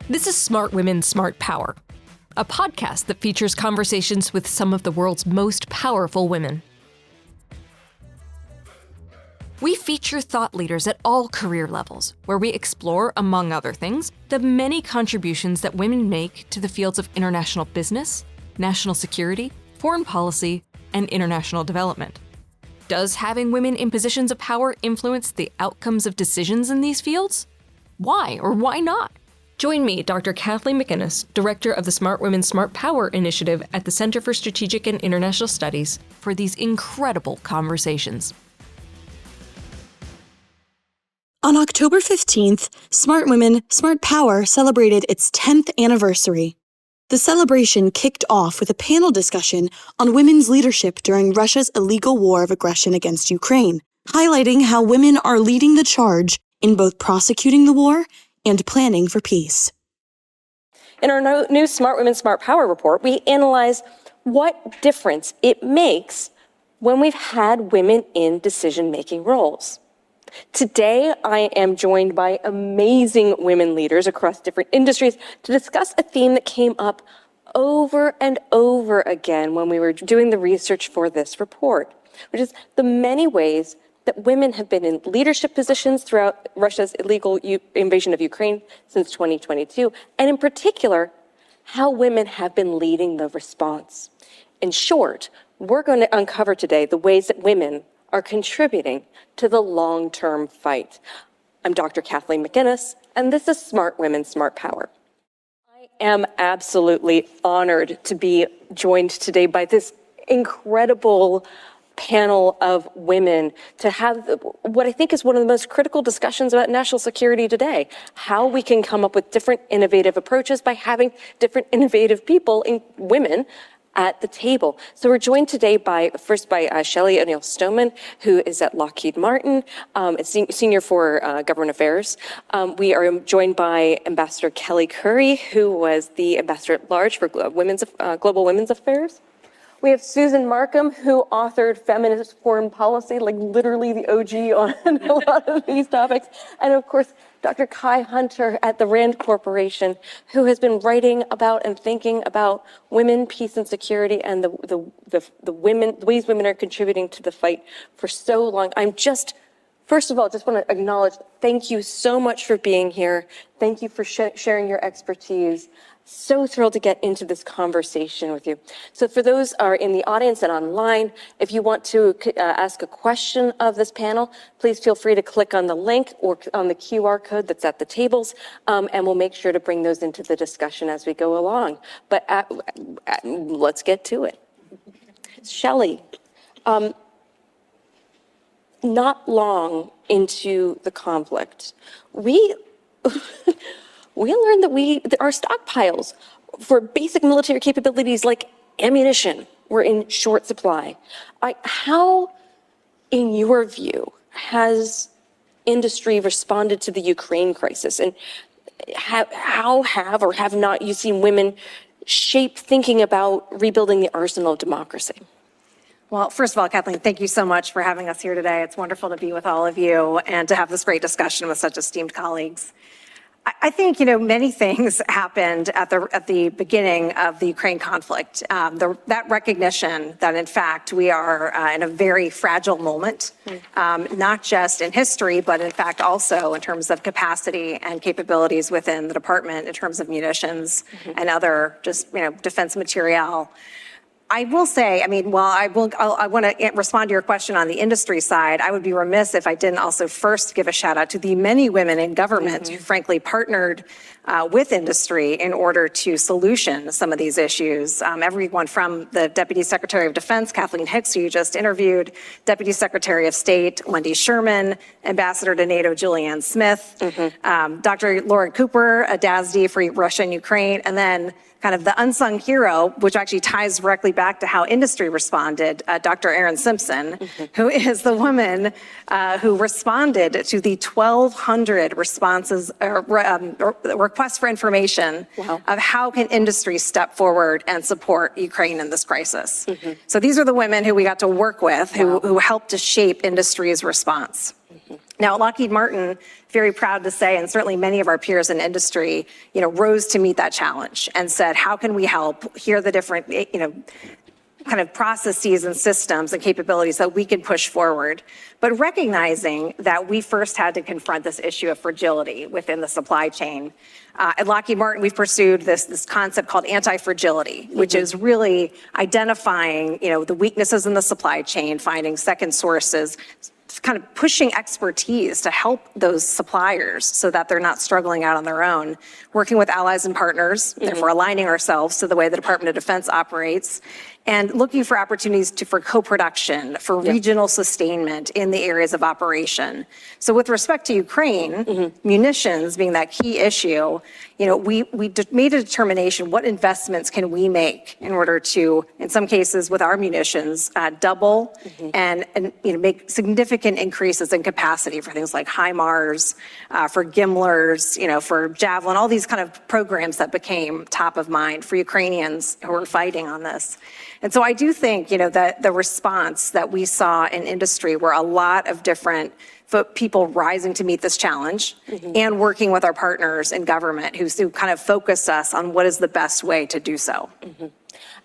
This is Smart Women, Smart Power, a podcast that features conversations with some of the world's most powerful women. We feature thought leaders at all career levels, where we explore, among other things, the many contributions that women make to the fields of international business, national security, foreign policy, and international development. Does having women in positions of power influence the outcomes of decisions in these fields? Why or why not? Join me, Dr. Kathleen McInnis, Director of the Smart Women, Smart Power initiative at the Center for Strategic and International Studies, for these incredible conversations. On October 15th, Smart Women, Smart Power celebrated its 10th anniversary. The celebration kicked off with a panel discussion on women's leadership during Russia's illegal war of aggression against Ukraine, highlighting how women are leading the charge in both prosecuting the war and planning for peace. In our new Smart Women, Smart Power report, we analyze what difference it makes when we've had women in decision-making roles. Today, I am joined by amazing women leaders across different industries to discuss a theme that came up over and over again when we were doing the research for this report, which is the many ways that women have been in leadership positions throughout Russia's illegal invasion of Ukraine since 2022, and in particular, how women have been leading the response. In short, we're going to uncover today the ways that women are contributing to the long-term fight. I'm Dr. Kathleen McInnis, and this is Smart Women, Smart Power. I am absolutely honored to be joined today by this incredible panel of women to have what I think is one of the most critical discussions about national security today, how we can come up with different innovative approaches by having different innovative people, women, at the table. So we're joined today by Shelly and Stoneman, who is at Lockheed Martin, senior for government affairs. We are joined by Ambassador Kelley Currie, who was the ambassador at large for global women's affairs. We have Susan Markham, who authored Feminist Foreign Policy, like literally the OG on a lot of these topics. And of course, Dr. Kai Hunter at the Rand Corporation, who has been writing about and thinking about women, peace, and security, and the ways women are contributing to the fight for so long. First of all, just want to acknowledge, thank you so much for being here. Thank you for sharing your expertise. So thrilled to get into this conversation with you. So for those are in the audience and online, if you want to ask a question of this panel, please feel free to click on the link or on the QR code that's at the tables, and we'll make sure to bring those into the discussion as we go along. But let's get to it. Shelly, not long into the conflict, we learned that our stockpiles for basic military capabilities like ammunition were in short supply. How, in your view, has industry responded to the Ukraine crisis? And how have or have not you seen women shape thinking about rebuilding the arsenal of democracy? Well, first of all, Kathleen, thank you so much for having us here today. It's wonderful to be with all of you and to have this great discussion with such esteemed colleagues. I think, many things happened at the beginning of the Ukraine conflict. That recognition that, in fact, we are in a very fragile moment, not just in history, but in fact also in terms of capacity and capabilities within the department in terms of munitions and other defense materiel. I will say, while I want to respond to your question on the industry side, I would be remiss if I didn't also first give a shout out to the many women in government who frankly partnered with industry in order to solution some of these issues. Everyone from the Deputy Secretary of Defense, Kathleen Hicks, who you just interviewed, Deputy Secretary of State, Wendy Sherman, Ambassador to NATO, Julianne Smith, Dr. Lauren Cooper, a DASD for Russia and Ukraine, and then kind of the unsung hero, which actually ties directly back to how industry responded, Dr. Erin Simpson, who is the woman who responded to the 1,200 responses, requests for information of how can industry step forward and support Ukraine in this crisis. So these are the women who we got to work with, who helped to shape industry's response. Now, at Lockheed Martin, very proud to say, and certainly many of our peers in industry, rose to meet that challenge and said, how can we help? Here are the different, kind of processes and systems and capabilities that we can push forward. But recognizing that we first had to confront this issue of fragility within the supply chain. At Lockheed Martin, we've pursued this concept called anti-fragility, which is really identifying, the weaknesses in the supply chain, finding second sources, kind of pushing expertise to help those suppliers so that they're not struggling out on their own, working with allies and partners, therefore aligning ourselves to the way the Department of Defense operates, and looking for opportunities for co-production, for regional sustainment in the areas of operation. So with respect to Ukraine, munitions being that key issue, we made a determination, what investments can we make in order to, in some cases with our munitions, double and make significant increases in capacity for things like HIMARS, for GIMLRs, for Javelin, all these kind of programs that became top of mind for Ukrainians who were fighting on this. And so I do think, that the response that we saw in industry were a lot of different people rising to meet this challenge and working with our partners in government who kind of focused us on what is the best way to do so.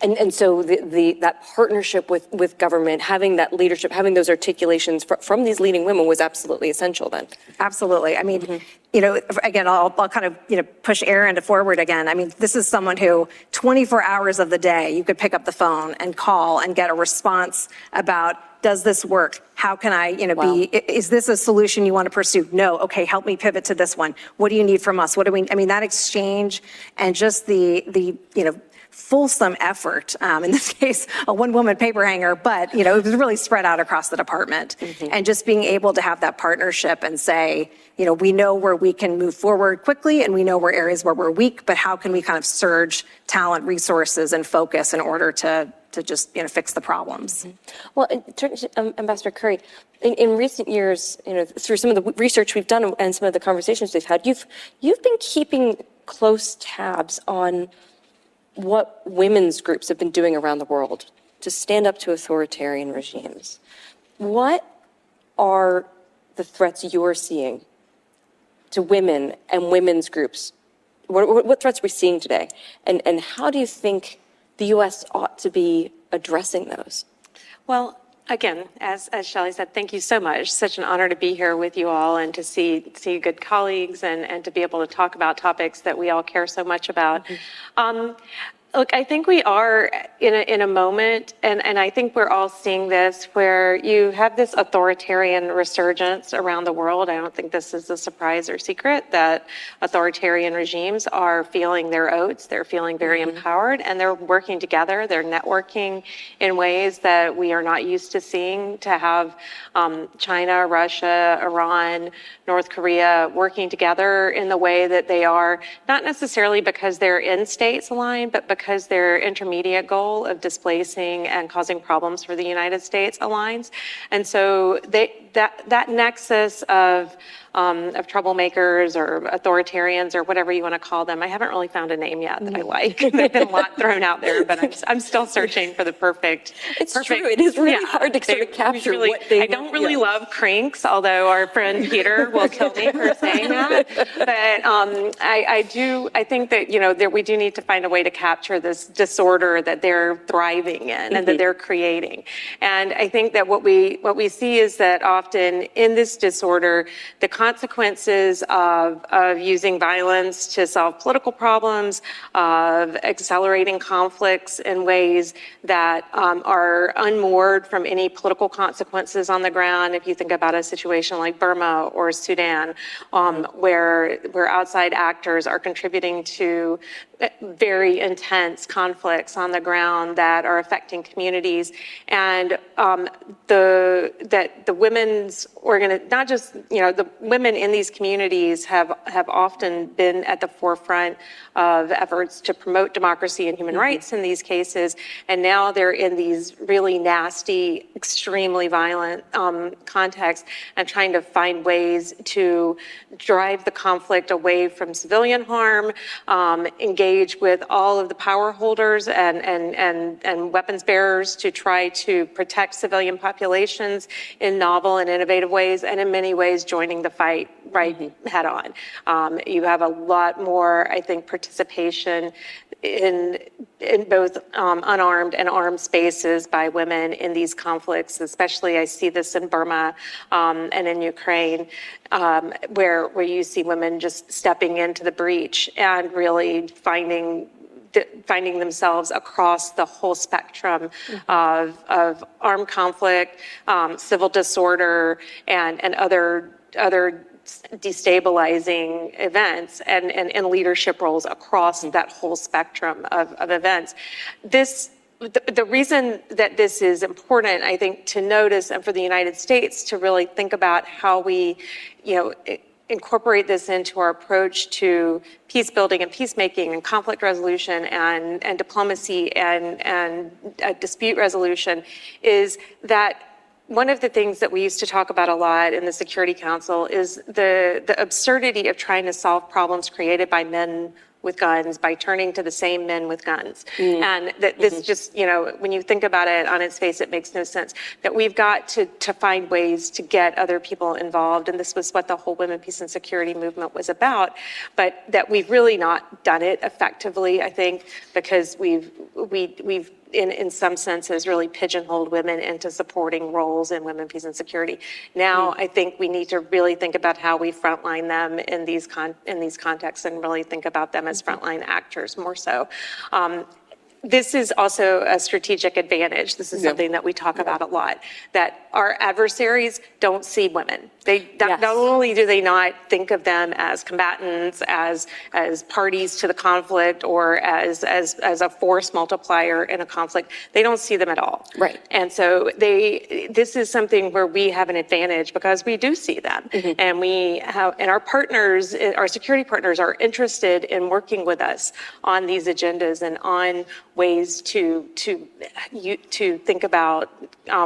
And so that partnership with government, having that leadership, having those articulations from these leading women was absolutely essential then. Absolutely. I mean, again, I'll kind of, push Erin forward again. I mean, this is someone who 24 hours of the day, you could pick up the phone and call and get a response about, does this work? How can I, is this a solution you want to pursue? No. Okay, help me pivot to this one. What do you need from us? That exchange and just the fulsome effort, in this case, a one-woman paper hanger, but, it was really spread out across the department. And just being able to have that partnership and say, we know where we can move forward quickly and we know where areas where we're weak, but how can we kind of surge talent, resources, and focus in order to just, fix the problems. Well, Ambassador Currie, in recent years, through some of the research we've done and some of the conversations we've had, you've been keeping close tabs on what women's groups have been doing around the world to stand up to authoritarian regimes. What are the threats you're seeing to women and women's groups? What threats are we seeing today? And how do you think the U.S. ought to be addressing those? Well, again, as Shelly said, thank you so much. Such an honor to be here with you all and to see good colleagues and to be able to talk about topics that we all care so much about. Look, I think we are in a moment, and I think we're all seeing this, where you have this authoritarian resurgence around the world. I don't think this is a surprise or secret that authoritarian regimes are feeling their oats. They're feeling very empowered, and they're working together. They're networking in ways that we are not used to seeing, to have China, Russia, Iran, North Korea working together in the way that they are, not necessarily because they're in states aligned, but because their intermediate goal of displacing and causing problems for the United States aligns. And so that nexus of troublemakers or authoritarians or whatever you want to call them, I haven't really found a name yet that I like. There've been a lot thrown out there, but I'm still searching for the perfect. It's true. It is really hard to sort of capture what they. I don't really love crinks, although our friend Peter will kill me for saying that. But I do. I think that we do need to find a way to capture this disorder that they're thriving in and that they're creating. And I think that what we see is that often in this disorder, the consequences of using violence to solve political problems, of accelerating conflicts in ways that are unmoored from any political consequences on the ground. If you think about a situation like Burma or Sudan, where outside actors are contributing to very intense conflicts on the ground that are affecting communities, and the women's not just the women in these communities have often been at the forefront of efforts to promote democracy and human rights in these cases, and now they're in these really nasty, extremely violent contexts, and trying to find ways to drive the conflict away from civilian harm, engage engage with all of the power holders and weapons bearers to try to protect civilian populations in novel and innovative ways, and in many ways joining the fight head on. You have a lot more, I think, participation in both unarmed and armed spaces by women in these conflicts, especially I see this in Burma and in Ukraine, where you see women just stepping into the breach and really finding themselves across the whole spectrum of armed conflict, civil disorder, and other destabilizing events and leadership roles across that whole spectrum of events. The reason that this is important, I think, to notice, and for the United States to really think about how we, incorporate this into our approach to peace building and peacemaking and conflict resolution and diplomacy and dispute resolution, is that one of the things that we used to talk about a lot in the Security Council is the absurdity of trying to solve problems created by men with guns by turning to the same men with guns. And that this just, when you think about it on its face, it makes no sense. That we've got to find ways to get other people involved. And this was what the whole Women, Peace and Security movement was about. But that we've really not done it effectively, I think, because we've in some senses really pigeonholed women into supporting roles in women, peace and security. Now, I think we need to really think about how we frontline them in these contexts and really think about them as frontline actors more so. This is also a strategic advantage. This is something that we talk about a lot, that our adversaries don't see women. Not only do they not think of them as combatants, as parties to the conflict, or as a force multiplier in a conflict, they don't see them at all. Right. And so this is something where we have an advantage because we do see them. And our partners, our security partners, are interested in working with us on these agendas and on ways to think about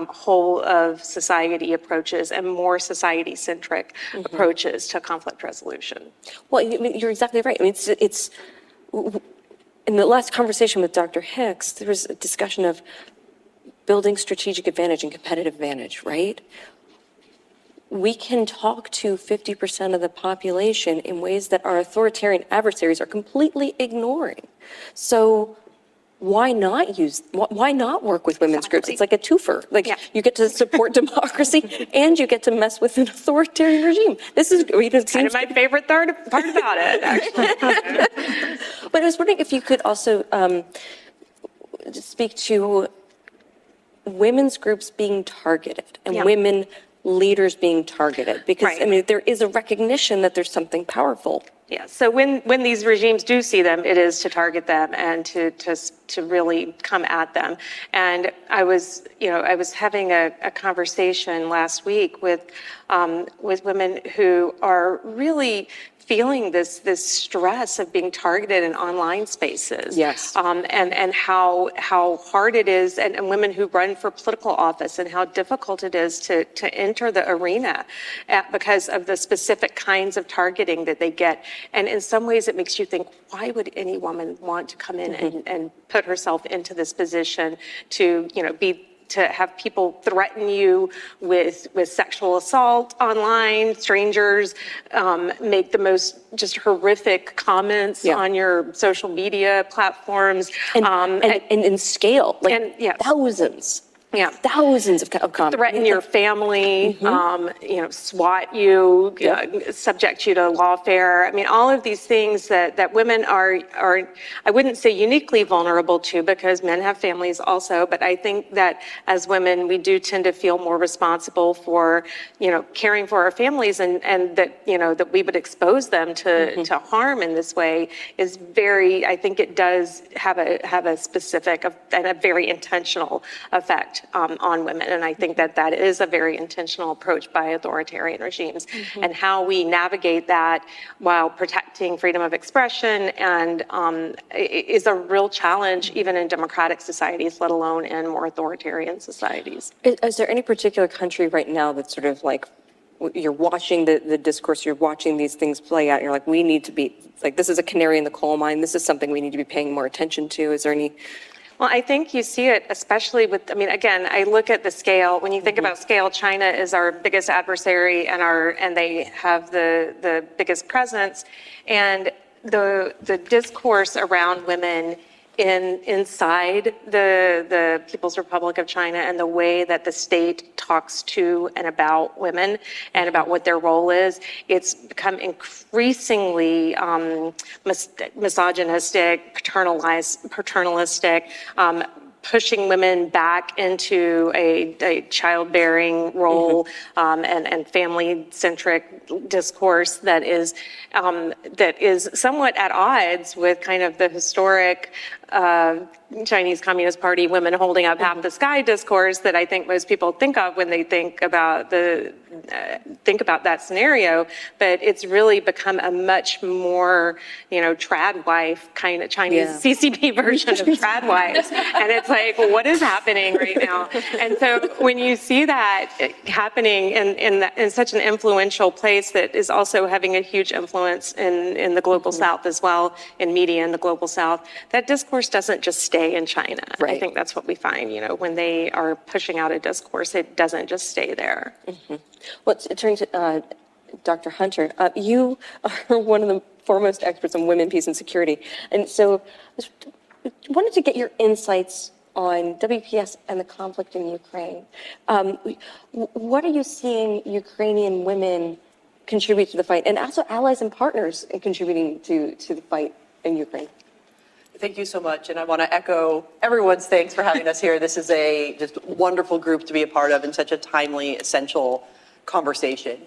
whole of society approaches and more society-centric approaches to conflict resolution. Well, you're exactly right. I mean, it's in the last conversation with Dr. Hicks, there was a discussion of building strategic advantage and competitive advantage, right? We can talk to 50% of the population in ways that our authoritarian adversaries are completely ignoring. So why not work with women's groups? It's like a twofer. You get to support democracy and you get to mess with an authoritarian regime. This is kind of my favorite part about it, actually. But I was wondering if you could also speak to women's groups being targeted and women leaders being targeted, because I mean, there is a recognition that there's something powerful. Yeah. So when these regimes do see them, it is to target them and to really come at them. And I was having a conversation last week with women who are really feeling this stress of being targeted in online spaces. Yes. And how hard it is, and women who run for political office, and how difficult it is to enter the arena because of the specific kinds of targeting that they get. And in some ways it makes you think, why would any woman want to come in and put herself into this position to have people threaten you with sexual assault online, strangers make the most just horrific comments on your social media platforms. And in scale, thousands. Yeah, thousands of comments. Threaten your family, SWAT you, subject you to lawfare. I mean, all of these things that women are, I wouldn't say uniquely vulnerable to, because men have families also, but I think that as women, we do tend to feel more responsible for, caring for our families, and that, that we would expose them to harm in this way is very, I think it does have a specific and a very intentional effect on women. And I think that is a very intentional approach by authoritarian regimes. And how we navigate that while protecting freedom of expression and is a real challenge even in democratic societies, let alone in more authoritarian societies. Is there any particular country right now that's sort of like you're watching the discourse, you're watching these things play out, and you're like, we need to be, like, this is a canary in the coal mine. This is something we need to be paying more attention to. Is there any? Well, I think you see it especially with, I mean, again, I look at the scale. When you think about scale, China is our biggest adversary and they have the biggest presence. And the discourse around women inside the People's Republic of China and the way that the state talks to and about women and about what their role is, it's become increasingly misogynistic, paternalistic, pushing women back into a childbearing role and family-centric discourse that is somewhat at odds with kind of the historic Chinese Communist Party women holding up half the sky discourse that I think most people think of when they think about that scenario. But it's really become a much more, trad wife kind of Chinese CCP version of trad wives. And it's like, what is happening right now? And so when you see that happening in such an influential place that is also having a huge influence in the global South as well, in media in the global South, that discourse doesn't just stay in China. Right. I think that's what we find, when they are pushing out a discourse, it doesn't just stay there. Well, turning to Dr. Hunter, you are one of the foremost experts on women, peace, and security. And so I wanted to get your insights on WPS and the conflict in Ukraine. What are you seeing Ukrainian women contribute to the fight, and also allies and partners in contributing to the fight in Ukraine? Thank you so much, and I want to echo everyone's thanks for having us here. This is a just wonderful group to be a part of and such a timely, essential conversation.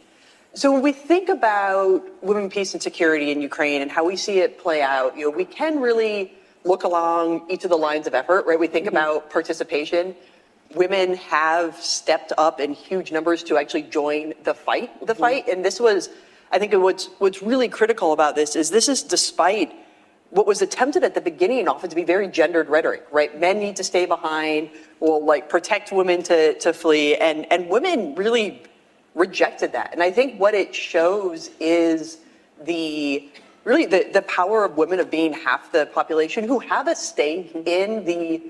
So when we think about women, peace, and security in Ukraine and how we see it play out, we can really look along each of the lines of effort, right? We think about participation. Women have stepped up in huge numbers to actually join the fight. And this was, I think what's really critical about this is despite what was attempted at the beginning often to be very gendered rhetoric, right? Men need to stay behind, we'll protect women to flee, and women really rejected that. And I think what it shows is the power of women of being half the population who have a stake in the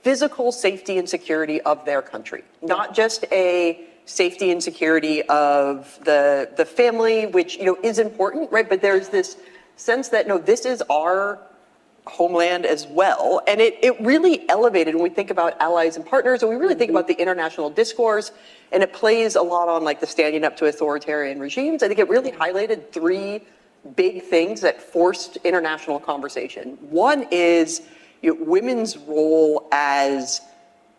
physical safety and security of their country, not just a safety and security of the family, which is important, right? But there's this sense that no, this is our homeland as well. And it really elevated when we think about allies and partners, and we really think about the international discourse, and it plays a lot on the standing up to authoritarian regimes. I think it really highlighted three big things that forced international conversation. One is women's role as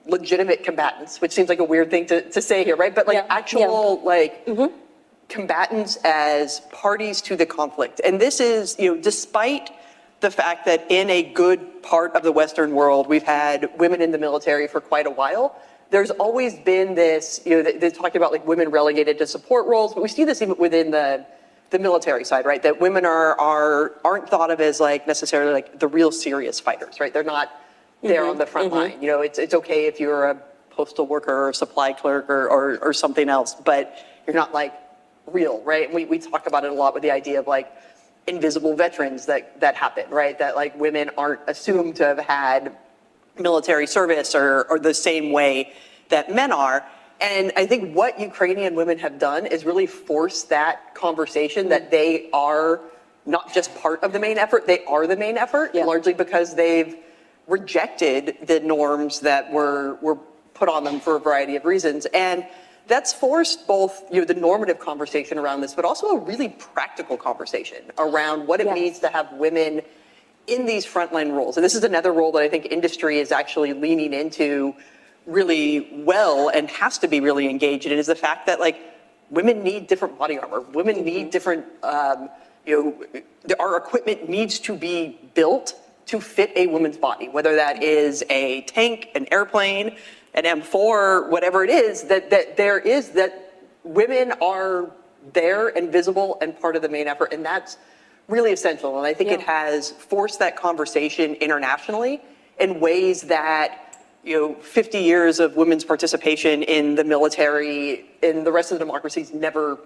legitimate combatants, which seems like a weird thing to say here, right? But actual combatants as parties to the conflict. And this is, despite the fact that in a good part of the Western world, we've had women in the military for quite a while, there's always been this, they're talking about women relegated to support roles, but we see this even within the military side, right? That women aren't thought of as necessarily the real serious fighters, right? They're not there on the front line. It's okay if you're a postal worker or a supply clerk or something else, but you're not real, right? We talk about it a lot with the idea of invisible veterans that happen, right? That women aren't assumed to have had military service or the same way that men are. And I think what Ukrainian women have done is really force that conversation that they are not just part of the main effort, they are the main effort, largely because they've rejected the norms that were put on them for a variety of reasons. And that's forced both the normative conversation around this, but also a really practical conversation around what it means to have women in these frontline roles. And this is another role that I think industry is actually leaning into really well and has to be really engaged in, is the fact that women need different body armor. Women need different, our equipment needs to be built to fit a woman's body, whether that is a tank, an airplane, an M4, whatever it is, that women are there and visible and part of the main effort. And that's really essential. And I think it has forced that conversation internationally in ways that 50 years of women's participation in the military, in the rest of the democracies never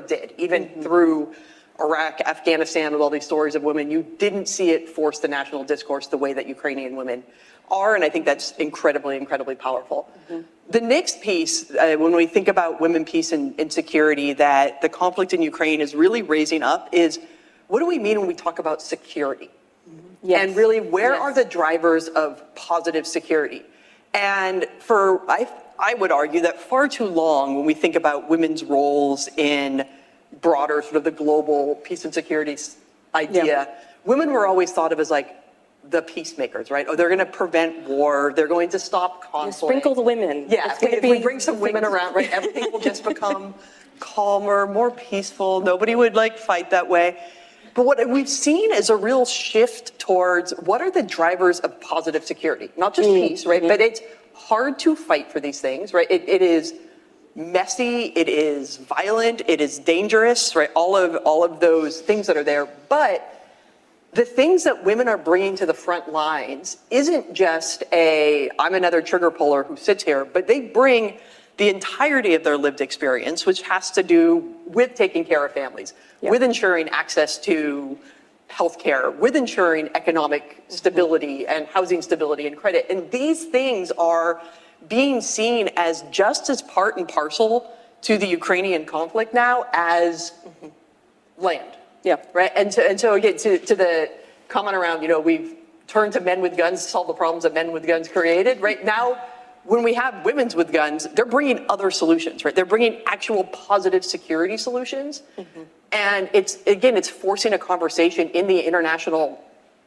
did. Even through Iraq, Afghanistan, with all these stories of women, you didn't see it force the national discourse the way that Ukrainian women are, and I think that's incredibly, incredibly powerful. The next piece, when we think about women, peace, and security, that the conflict in Ukraine is really raising up is, what do we mean when we talk about security? Yes. And really, where are the drivers of positive security? And I would argue that far too long, when we think about women's roles in broader sort of the global peace and security idea, women were always thought of as like the peacemakers, right? Oh, they're going to prevent war. They're going to stop conflict. Sprinkle the women. Yeah, if we bring some women around, right, everything will just become calmer, more peaceful. Nobody would like fight that way. But what we've seen is a real shift towards what are the drivers of positive security, not just peace, right? But it's hard to fight for these things, right? It is messy, it is violent, it is dangerous, right? All of those things that are there. But the things that women are bringing to the front lines isn't just I'm another trigger puller who sits here, but they bring the entirety of their lived experience, which has to do with taking care of families, with ensuring access to healthcare, with ensuring economic stability and housing stability and credit. And these things are being seen as just as part and parcel to the Ukrainian conflict now as land. Yeah. Right. And so again, to the comment around, we've turned to men with guns to solve the problems that men with guns created. Right now, when we have women's with guns, they're bringing other solutions, right? They're bringing actual positive security solutions. And it's forcing a conversation in the international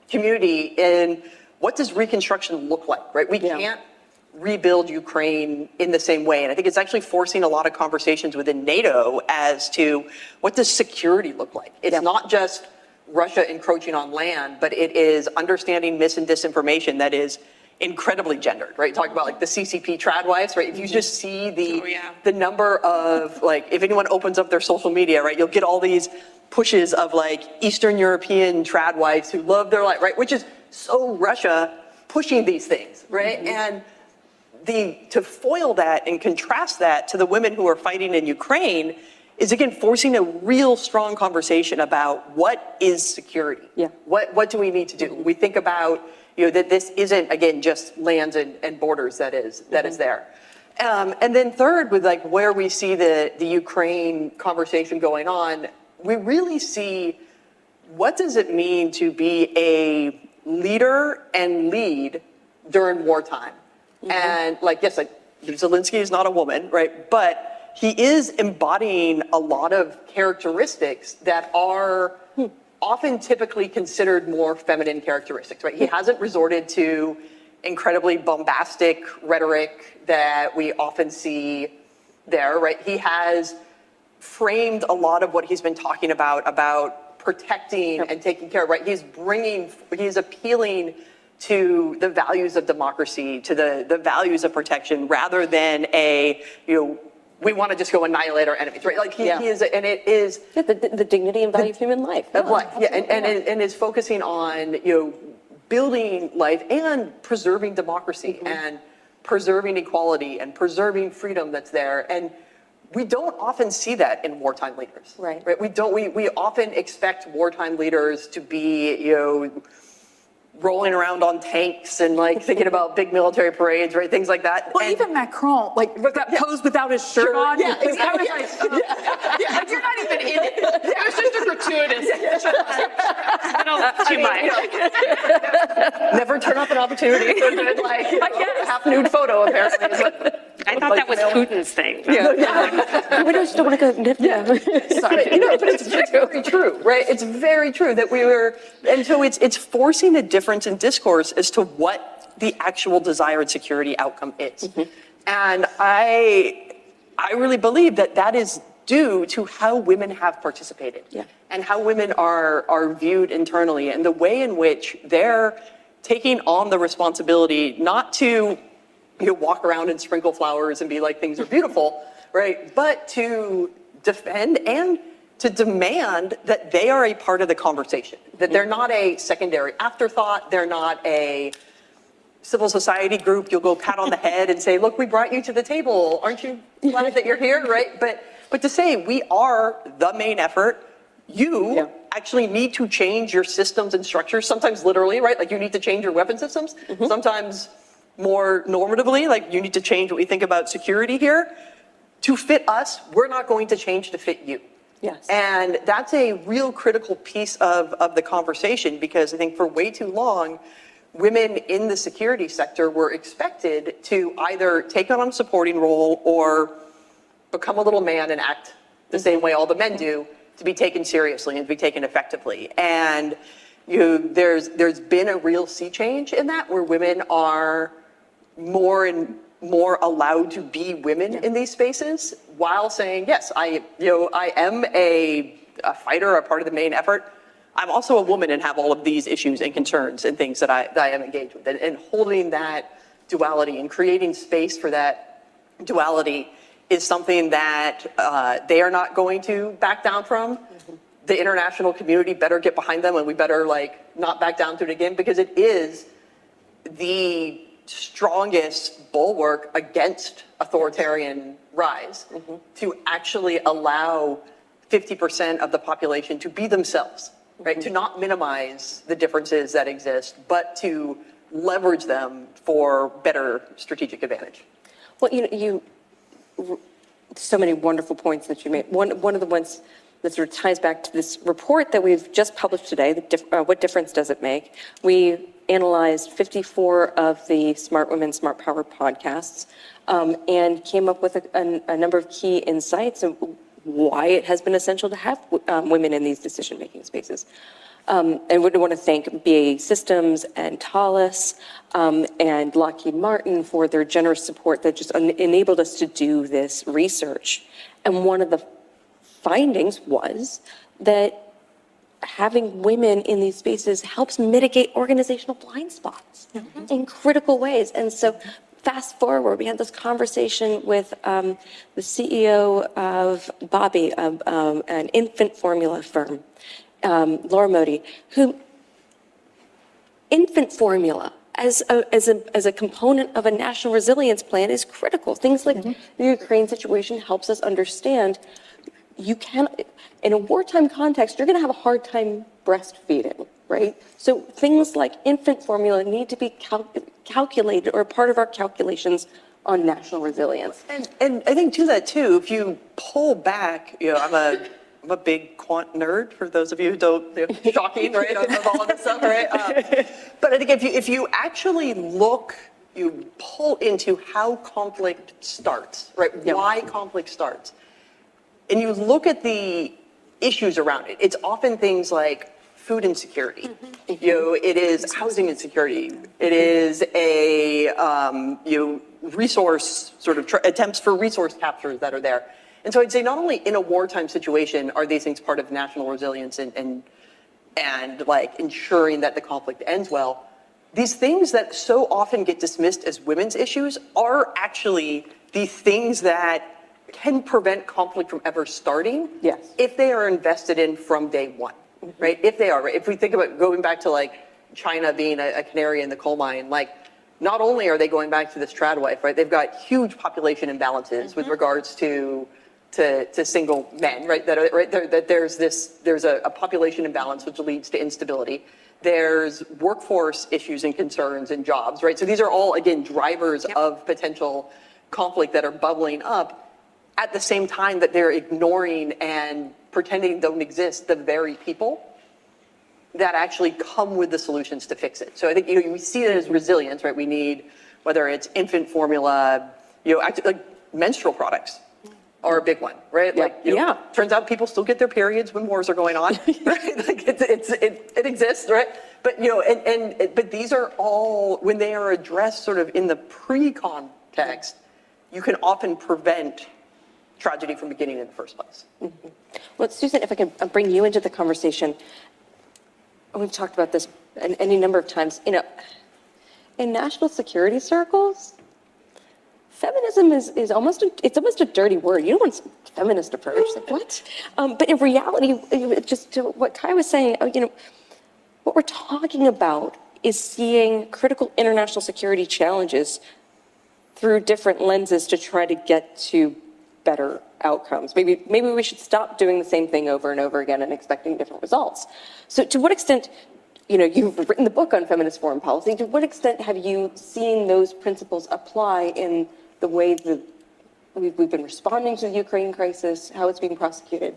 community in what does reconstruction look like, right? We can't rebuild Ukraine in the same way. And I think it's actually forcing a lot of conversations within NATO as to what does security look like? It's not just Russia encroaching on land, but it is understanding mis and disinformation that is incredibly gendered, right? Talk about like the CCP trad wives, right? If you just see the number of like, if anyone opens up their social media, right, you'll get all these pushes of like Eastern European trad wives who love their life, right? Which is so Russia pushing these things, right? And to foil that and contrast that to the women who are fighting in Ukraine is again forcing a real strong conversation about what is security. What do we need to do? We think about that this isn't again just lands and borders that is there. And then third, with like where we see the Ukraine conversation going on, we really see what does it mean to be a leader and lead during wartime. And like, yes, like Zelensky is not a woman, right? But he is embodying a lot of characteristics that are often typically considered more feminine characteristics, right? He hasn't resorted to incredibly bombastic rhetoric that we often see there, right? He has framed a lot of what he's been talking about protecting and taking care of, right? He's appealing to the values of democracy, to the values of protection, rather than we want to just go annihilate our enemies, right? Like he is, and it is the dignity and value of human life. Of life, and is focusing on building life and preserving democracy and preserving equality and preserving freedom that's there. And we don't often see that in wartime leaders, right? We often expect wartime leaders to be rolling around on tanks and like thinking about big military parades, right? Things like that. Well, even Macron, like with that pose without his shirt on. Yeah, exactly. I was like, like, you're not even in it. It was just a gratuitous. Too much. Never turn off an opportunity for like half nude photo apparently. I thought that was Putin's thing. We just don't want to go. Sorry. But it's very true, right? It's very true that and so it's forcing a difference in discourse as to what the actual desired security outcome is. And I really believe that is due to how women have participated and how women are viewed internally and the way in which they're taking on the responsibility not to walk around and sprinkle flowers and be like things are beautiful, right? But to defend and to demand that they are a part of the conversation, that they're not a secondary afterthought, they're not a civil society group, you'll go pat on the head and say, look, we brought you to the table. Aren't you glad that you're here, right? But to say we are the main effort, you actually need to change your systems and structures, sometimes literally, right? Like you need to change your weapon systems, sometimes more normatively, like you need to change what we think about security here. To fit us, we're not going to change to fit you. Yes. And that's a real critical piece of the conversation, because I think for way too long, women in the security sector were expected to either take on a supporting role or become a little man and act the same way all the men do to be taken seriously and to be taken effectively. And there's been a real sea change in that, where women are more and more allowed to be women in these spaces, while saying, yes, I am a fighter, a part of the main effort. I'm also a woman and have all of these issues and concerns and things that I am engaged with. And holding that duality and creating space for that duality is something that they are not going to back down from. The international community better get behind them, and we better not back down to it again, because it is the strongest bulwark against authoritarian rise, to actually allow 50% of the population to be themselves, right? To not minimize the differences that exist, but to leverage them for better strategic advantage. Well, you so many wonderful points that you made. One of the ones that sort of ties back to this report that we've just published today, what difference does it make? We analyzed 54 of the Smart Women, Smart Power podcasts, and came up with a number of key insights of why it has been essential to have women in these decision-making spaces. And we want to thank BAE Systems and Thales and Lockheed Martin for their generous support that just enabled us to do this research. And one of the findings was that having women in these spaces helps mitigate organizational blind spots in critical ways. And so fast forward, we had this conversation with the CEO of Bobby, an infant formula firm, Laura Modi, who infant formula as a component of a national resilience plan is critical. Things like the Ukraine situation helps us understand you can, in a wartime context, you're going to have a hard time breastfeeding, right? So things like infant formula need to be calculated or part of our calculations on national resilience. And I think to that too, if you pull back, I'm a big quant nerd, for those of you who don't, shocking, right, of all of this stuff, right? But I think if you actually you pull into how conflict starts, right? Why conflict starts. And you look at the issues around it, it's often things like food insecurity. It is housing insecurity. It is resource sort of attempts for resource captures that are there. And so I'd say not only in a wartime situation are these things part of national resilience and ensuring that the conflict ends well, these things that so often get dismissed as women's issues are actually the things that can prevent conflict from ever starting if they are invested in from day one, right? If they are, right? If we think about going back to China being a canary in the coal mine, not only are they going back to this trad wife, right? They've got huge population imbalances with regards to single men, right? That there's a population imbalance which leads to instability. There's workforce issues and concerns and jobs, right? So these are all, again, drivers of potential conflict that are bubbling up at the same time that they're ignoring and pretending don't exist the very people that actually come with the solutions to fix it. So I think we see it as resilience, right? We need, whether it's infant formula, menstrual products are a big one, right? Turns out people still get their periods when wars are going on, right? It exists, right? But but these are all, when they are addressed sort of in the pre-context, you can often prevent tragedy from beginning in the first place. Well, Susan, if I can bring you into the conversation, we've talked about this any number of times. In national security circles, feminism is almost a dirty word. You don't want a feminist approach. What? But in reality, just to what Kai was saying, what we're talking about is seeing critical international security challenges through different lenses to try to get to better outcomes. Maybe we should stop doing the same thing over and over again and expecting different results. So to what extent, you've written the book on feminist foreign policy, to what extent have you seen those principles apply in the way that we've been responding to the Ukraine crisis, how it's being prosecuted?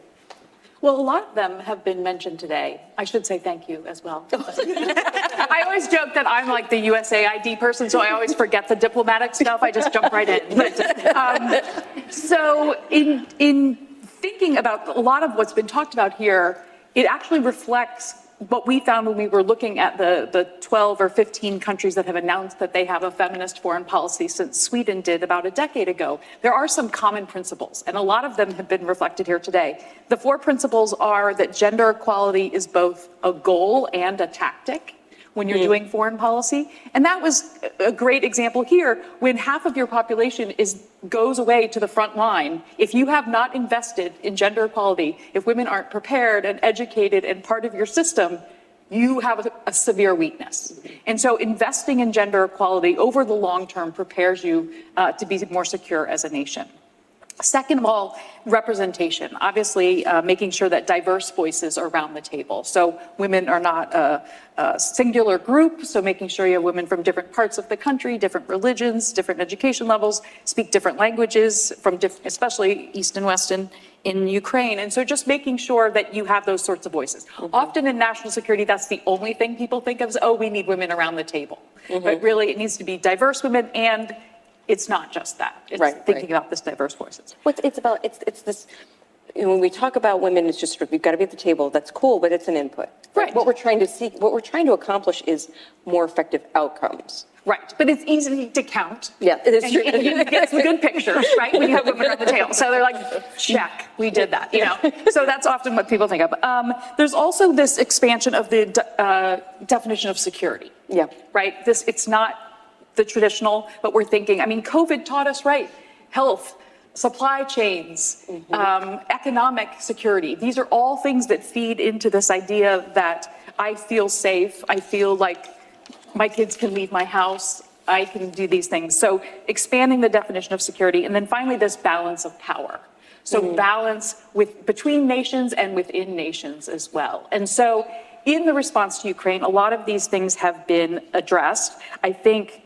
Well, a lot of them have been mentioned today. I should say thank you as well. I always joke that I'm like the USAID person, so I always forget the diplomatic stuff. I just jump right in. But, so in thinking about a lot of what's been talked about here, it actually reflects what we found when we were looking at the 12 or 15 countries that have announced that they have a feminist foreign policy since Sweden did about a decade ago. There are some common principles, and a lot of them have been reflected here today. The 4 principles are that gender equality is both a goal and a tactic when you're doing foreign policy. And that was a great example here. When half of your population goes away to the front line, if you have not invested in gender equality, if women aren't prepared and educated and part of your system, you have a severe weakness. And so investing in gender equality over the long term prepares you to be more secure as a nation. Second of all, representation. Obviously, making sure that diverse voices are around the table. So women are not a singular group, so making sure you have women from different parts of the country, different religions, different education levels, speak different languages, from especially East and West in Ukraine. And so just making sure that you have those sorts of voices. Often in national security, that's the only thing people think of is, oh, we need women around the table. But really, it needs to be diverse women, and it's not just that. It's thinking about this diverse voices. It's this, when we talk about women, it's just we've got to be at the table. That's cool, but it's an input. Right. What we're trying to accomplish is more effective outcomes. Right, but it's easy to count. Yeah, it is true. And you get some good pictures, right, when you have women around the table. So they're like, check, we did that, So that's often what people think of. There's also this expansion of the definition of security. Yeah. Right, it's not the traditional, but we're thinking, COVID taught us, health, supply chains, economic security. These are all things that feed into this idea that I feel safe, I feel like my kids can leave my house, I can do these things. So expanding the definition of security, and then finally this balance of power. So balance between nations and within nations as well. And so in the response to Ukraine, a lot of these things have been addressed. I think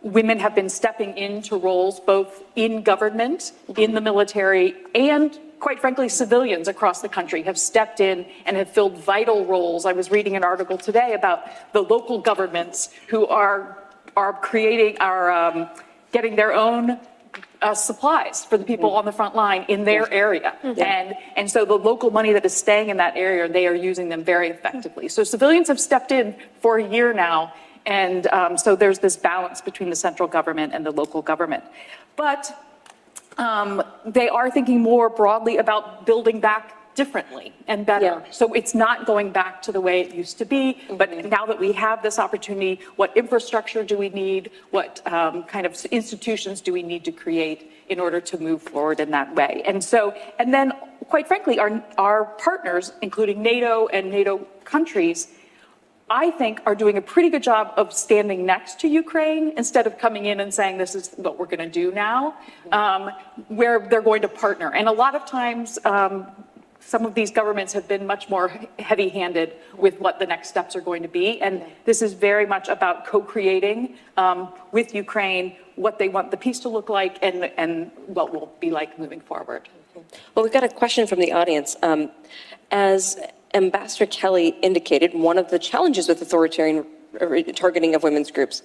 women have been stepping into roles both in government, in the military, and quite frankly, civilians across the country have stepped in and have filled vital roles. I was reading an article today about the local governments who are getting their own supplies for the people on the front line in their area. And so the local money that is staying in that area, they are using them very effectively. So civilians have stepped in for a year now. And so there's this balance between the central government and the local government. But they are thinking more broadly about building back differently and better. So it's not going back to the way it used to be, but now that we have this opportunity, what infrastructure do we need? What kind of institutions do we need to create in order to move forward in that way? And then quite frankly, our partners, including NATO and NATO countries, I think are doing a pretty good job of standing next to Ukraine instead of coming in and saying, this is what we're going to do now, where they're going to partner. And a lot of times, some of these governments have been much more heavy-handed with what the next steps are going to be. And this is very much about co-creating with Ukraine what they want the peace to look like and what will be like moving forward. Well, we've got a question from the audience. As Ambassador Kelley indicated, one of the challenges with authoritarian targeting of women's groups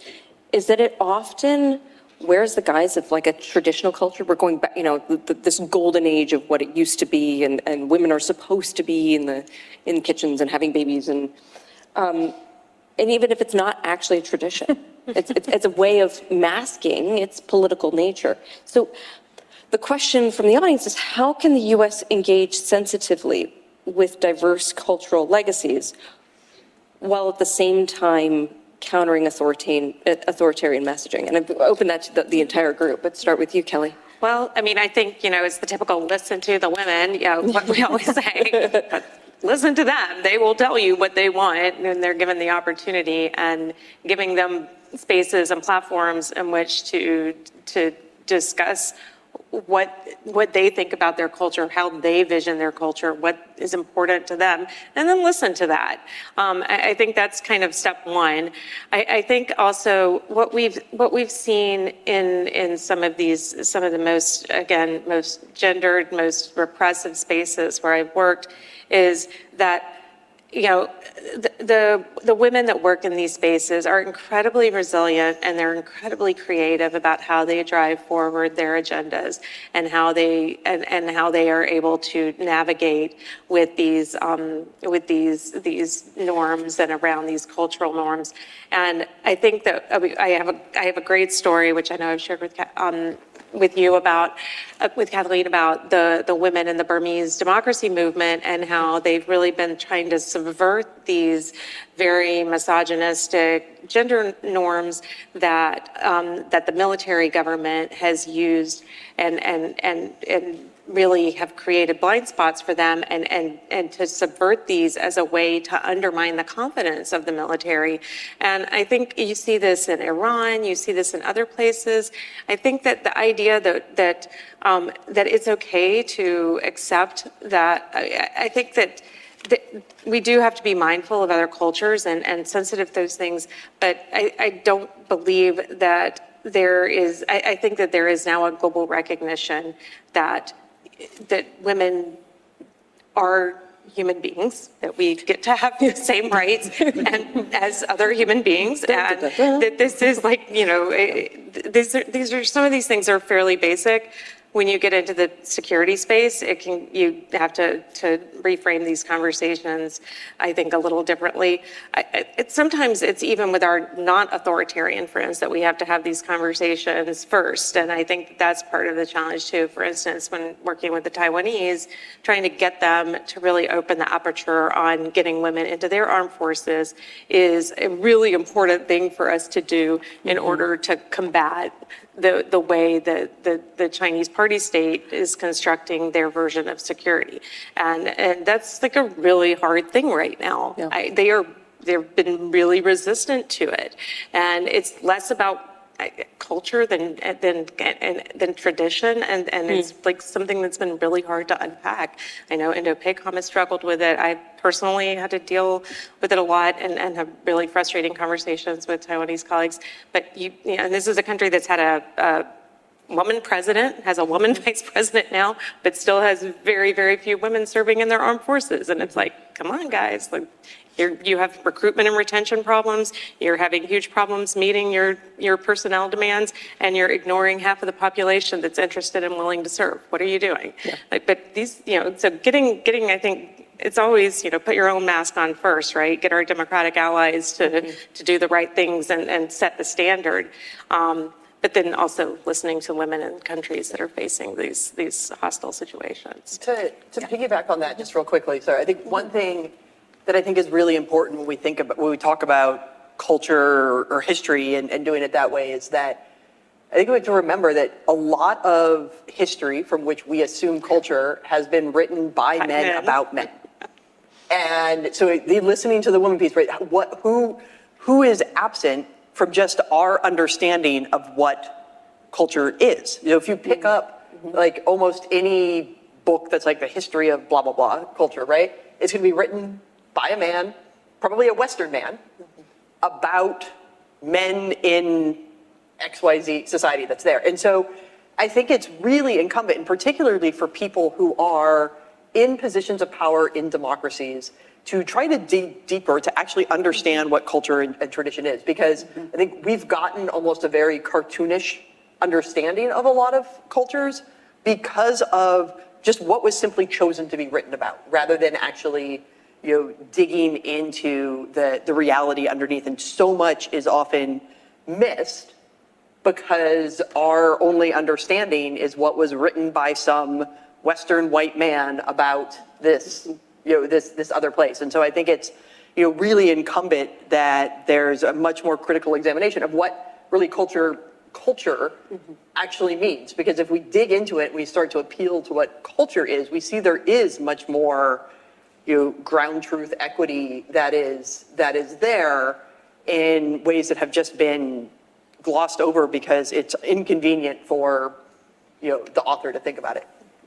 is that it often wears the guise of like a traditional culture. We're going back, this golden age of what it used to be, and women are supposed to be in kitchens and having babies, and even if it's not actually a tradition, it's a way of masking its political nature. So the question from the audience is, how can the U.S. engage sensitively with diverse cultural legacies, while at the same time countering authoritarian messaging? And I've opened that to the entire group, but start with you, Kelley. Well, I think, it's the typical listen to the women, what we always say. But listen to them. They will tell you what they want, and they're given the opportunity, and giving them spaces and platforms in which to discuss what they think about their culture, how they vision their culture, what is important to them, and then listen to that. I think that's kind of step one. I think also what we've seen in some of the most gendered, most repressive spaces where I've worked is that, you know, the women that work in these spaces are incredibly resilient, and they're incredibly creative about how they drive forward their agendas and how they are able to navigate with these norms and around these cultural norms. And I think that I have a great story, which I know I've shared with you about, with Kathleen, about the women in the Burmese democracy movement and how they've really been trying to subvert these very misogynistic gender norms that the military government has used and really have created blind spots for them, and to subvert these as a way to undermine the confidence of the military. And I think you see this in Iran, you see this in other places. I think that the idea that it's okay to accept that, I think that we do have to be mindful of other cultures and sensitive to those things, but I don't believe that there is, I think that there is now a global recognition that women are human beings, that we get to have the same rights and as other human beings, and that this is like, you know, these are some of these things are fairly basic. When you get into the security space, you have to reframe these conversations, I think, a little differently. Sometimes it's even with our non-authoritarian friends that we have to have these conversations first, and I think that's part of the challenge too. For instance, when working with the Taiwanese, trying to get them to really open the aperture on getting women into their armed forces is a really important thing for us to do in order to combat the way that the Chinese party state is constructing their version of security. And that's like a really hard thing right now. Yeah. They've been really resistant to it. And it's less about culture than tradition, and it's like something that's been really hard to unpack. I know Indo-PACOM has struggled with it. I personally had to deal with it a lot and have really frustrating conversations with Taiwanese colleagues. But and this is a country that's had a woman president, has a woman vice president now, but still has very, very few women serving in their armed forces. And it's like, come on, guys, like, you have recruitment and retention problems, you're having huge problems meeting your personnel demands, and you're ignoring half of the population that's interested and willing to serve. What are you doing? Yeah. But these, so getting, I think, it's always, put your own mask on first, right? Get our democratic allies to do the right things and set the standard. But then also listening to women in countries that are facing these hostile situations. To piggyback on that just real quickly, sorry, I think one thing that I think is really important when we talk about culture or history and doing it that way is that I think we have to remember that a lot of history from which we assume culture has been written by men about men. And so listening to the woman piece, right? Who is absent from just our understanding of what culture is? If you pick up like almost any book that's like the history of blah, blah, blah culture, right? It's going to be written by a man, probably a Western man, about men in XYZ society that's there. And so I think it's really incumbent, and particularly for people who are in positions of power in democracies, to try to dig deeper to actually understand what culture and tradition is. Because I think we've gotten almost a very cartoonish understanding of a lot of cultures because of just what was simply chosen to be written about, rather than actually digging into the reality underneath. And so much is often missed because our only understanding is what was written by some Western white man about this, this other place. And so I think it's, really incumbent that there's a much more critical examination of what really culture actually means. Because if we dig into it, we start to appeal to what culture is, we see there is much more, ground truth equity that is there in ways that have just been glossed over because it's inconvenient for, the author to think about it.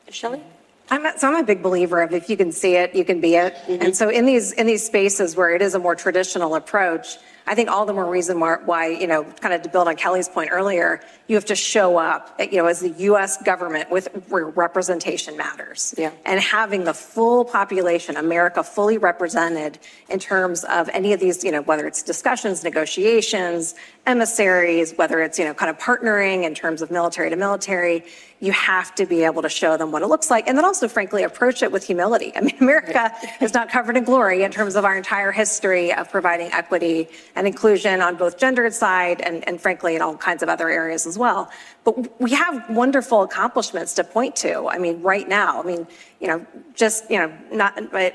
Shelley? I'm a big believer of if you can see it, you can be it. And so in these spaces where it is a more traditional approach, I think all the more reason why, kind of to build on Kelly's point earlier, you have to show up, as the U.S. government where representation matters. Yeah. And having the full population, America fully represented in terms of any of these, whether it's discussions, negotiations, emissaries, whether it's, kind of partnering in terms of military to military, you have to be able to show them what it looks like. And then also, frankly, approach it with humility. I mean, America is not covered in glory in terms of our entire history of providing equity and inclusion on both gendered side and frankly, in all kinds of other areas as well. But we have wonderful accomplishments to point to. I mean, right now,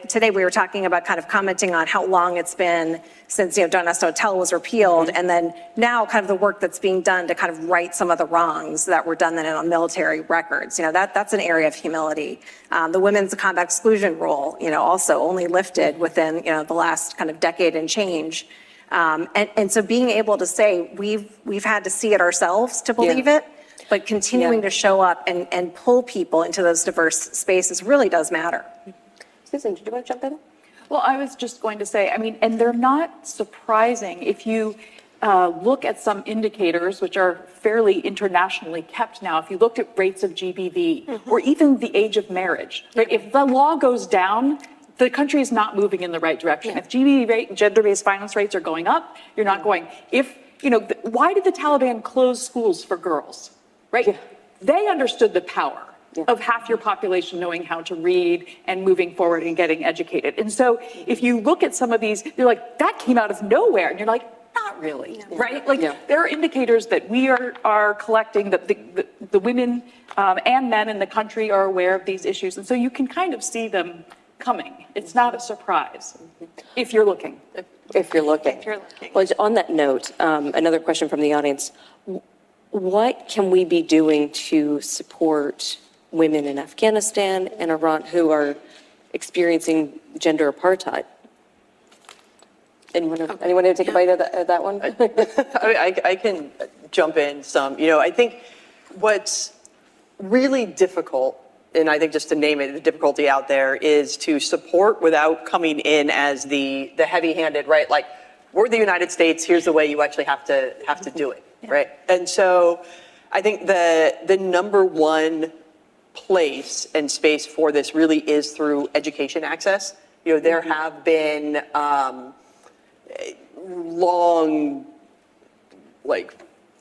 today we were talking about kind of commenting on how long it's been since, Don't Ask, Don't Tell was repealed. And then now kind of the work that's being done to kind of right some of the wrongs that were done then on military records. That's an area of humility. The women's combat exclusion rule, also only lifted within, the last kind of decade and change. And so being able to say we've had to see it ourselves to believe it, but continuing to show up and pull people into those diverse spaces really does matter. Susan, did you want to jump in? Well, I was just going to say, and they're not surprising. If you look at some indicators, which are fairly internationally kept now, if you looked at rates of GBV or even the age of marriage, right? If the law goes down, the country is not moving in the right direction. If GBV rate and gender-based violence rates are going up, you're not going. If, why did the Taliban close schools for girls, right? They understood the power of half your population knowing how to read and moving forward and getting educated. And so if you look at some of these, you're like, that came out of nowhere. And you're like, not really, right? Like there are indicators that we are collecting that the women and men in the country are aware of these issues. And so you can kind of see them coming. It's not a surprise if you're looking. If you're looking. Well, on that note, another question from the audience. What can we be doing to support women in Afghanistan and Iran who are experiencing gender apartheid? Anyone want to take a bite of that one? I can jump in some. I think what's really difficult, and I think just to name it, the difficulty out there is to support without coming in as the heavy-handed, right? Like, we're the United States, here's the way you actually have to do it, right? And so I think the number one place and space for this really is through education access. There have been long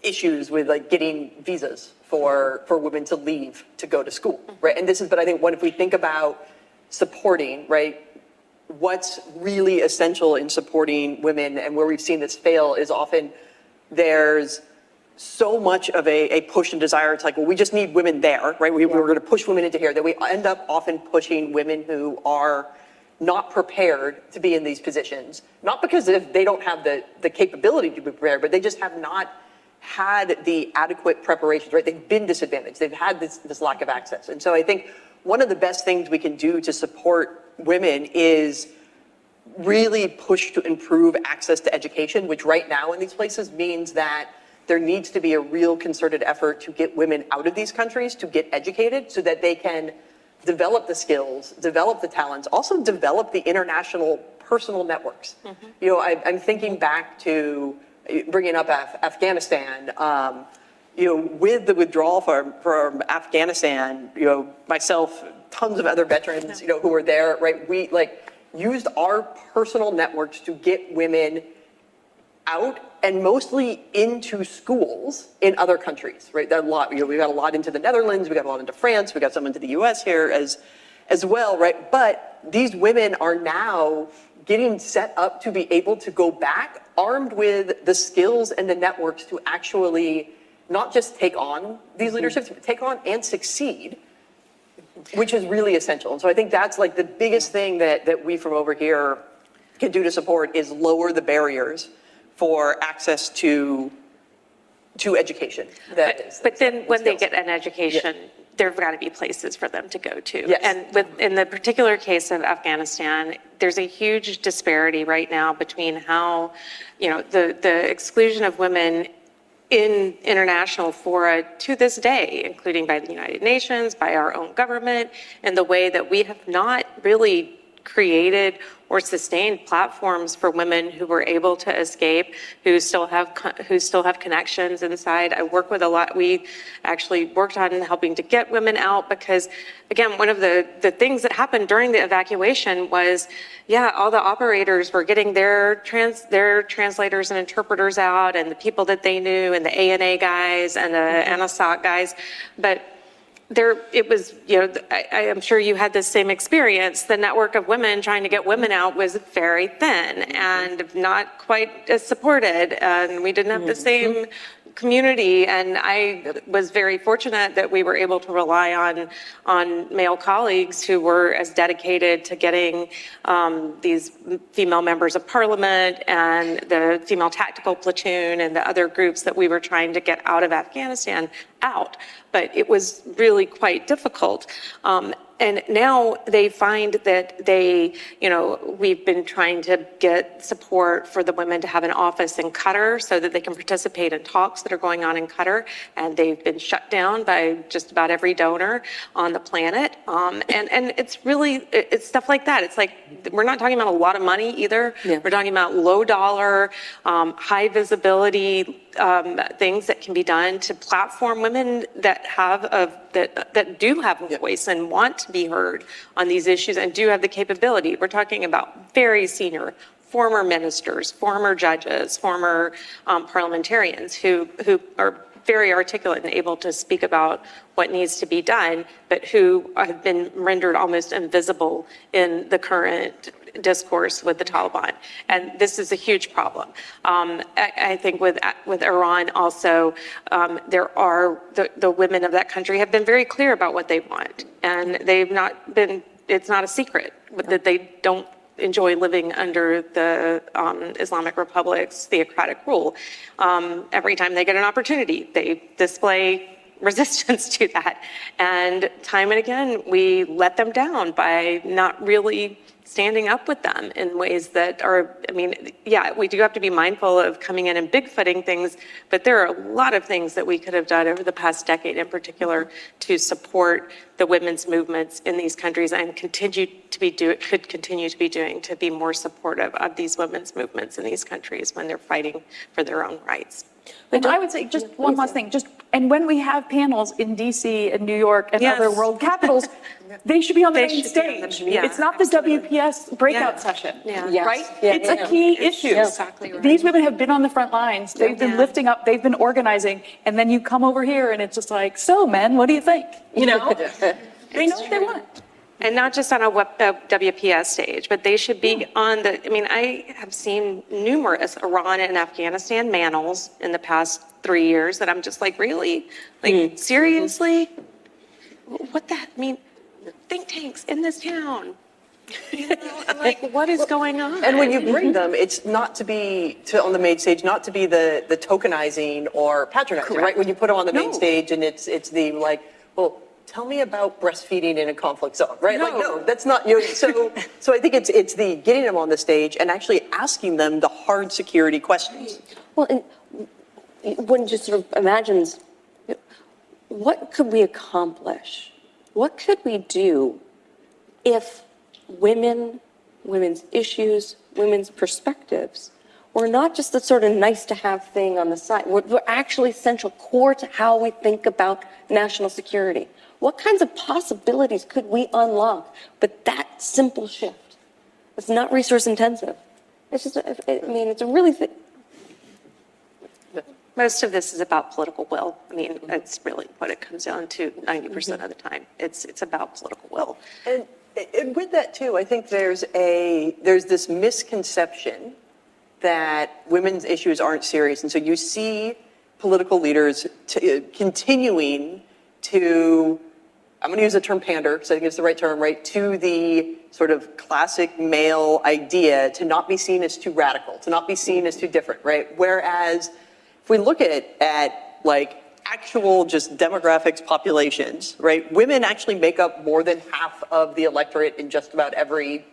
issues with getting visas for women to leave to go to school, right? And but I think if we think about supporting, right, what's really essential in supporting women and where we've seen this fail is often there's so much of a push and desire. It's like, well, we just need women there, right? We're going to push women into here, that we end up often pushing women who are not prepared to be in these positions, not because they don't have the capability to be prepared, but they just have not had the adequate preparations, right? They've been disadvantaged. They've had this lack of access. And so I think one of the best things we can do to support women is really push to improve access to education, which right now in these places means that there needs to be a real concerted effort to get women out of these countries to get educated so that they can develop the skills, develop the talents, also develop the international personal networks. I'm thinking back to bringing up Afghanistan, with the withdrawal from Afghanistan, myself, tons of other veterans, who were there, right? We used our personal networks to get women out and mostly into schools in other countries, right? That a lot, we got a lot into the Netherlands, we got a lot into France, we got some into the US here as well, right? But these women are now getting set up to be able to go back armed with the skills and the networks to actually not just take on these leaderships, but take on and succeed, which is really essential. And so I think that's the biggest thing that we from over here can do to support is lower the barriers for access to education. But then when they get an education, there've got to be places for them to go to. Yes. And in the particular case of Afghanistan, there's a huge disparity right now between how, the exclusion of women in international fora to this day, including by the United Nations, by our own government, and the way that we have not really created or sustained platforms for women who were able to escape, who still have connections inside. I work with a lot. We actually worked on helping to get women out because, again, one of the things that happened during the evacuation was, all the operators were getting their translators and interpreters out, and the people that they knew, and the ANA guys and the NSOC guys, but it was, I am sure you had the same experience. The network of women trying to get women out was very thin and not quite as supported, and we didn't have the same community. And I was very fortunate that we were able to rely on male colleagues who were as dedicated to getting these female members of parliament and the female tactical platoon and the other groups that we were trying to get out of Afghanistan out. But it was really quite difficult. And now they find that we've been trying to get support for the women to have an office in Qatar so that they can participate in talks that are going on in Qatar. And they've been shut down by just about every donor on the planet. And it's stuff like that. It's like, we're not talking about a lot of money either. Yeah. We're talking about low dollar, high visibility things that can be done to platform women that do have a voice and want to be heard on these issues and do have the capability. We're talking about very senior former ministers, former judges, former parliamentarians who are very articulate and able to speak about what needs to be done, but who have been rendered almost invisible in the current discourse with the Taliban. And this is a huge problem. I think with Iran also, the women of that country have been very clear about what they want. And it's not a secret that they don't enjoy living under the Islamic Republic's theocratic rule. Every time they get an opportunity, they display resistance to that. And time and again, we let them down by not really standing up with them in ways that are, we do have to be mindful of coming in and bigfooting things, but there are a lot of things that we could have done over the past decade in particular to support the women's movements in these countries and could continue to be doing to be more supportive of these women's movements in these countries when they're fighting for their own rights. And I would say just one last thing, and when we have panels in DC and New York and other world capitals, they should be on the main stage. It's not the WPS breakout session, right? It's a key issue. Exactly right. These women have been on the front lines. They've been lifting up, they've been organizing, and then you come over here and it's just like, so men, what do you think? They know what they want. And not just on a WPS stage, but they should be on I have seen numerous Iran and Afghanistan manels in the past 3 years that I'm just like, really? Seriously? What that mean? Think tanks in this town. What is going on? And when you bring them, it's not to be on the main stage, not to be the tokenizing or patronizing, right? When you put them on the main stage and it's the tell me about breastfeeding in a conflict zone, right? No, that's not you. So I think it's the getting them on the stage and actually asking them the hard security questions. Well, and one just sort of imagines, what could we accomplish? What could we do if women's issues, women's perspectives were not just the sort of nice to have thing on the side, were actually central, core to how we think about national security? What kinds of possibilities could we unlock? But that simple shift, it's not resource intensive. It's just, it's a really Most of this is about political will. That's really what it comes down to 90% of the time. It's about political will. And with that too, I think there's this misconception that women's issues aren't serious. And so you see political leaders continuing to, I'm going to use the term pander, so I think it's the right term, right, to the sort of classic male idea to not be seen as too radical, to not be seen as too different, right? Whereas if we look at actual just demographics populations, right? Women actually make up more than half of the electorate in just about every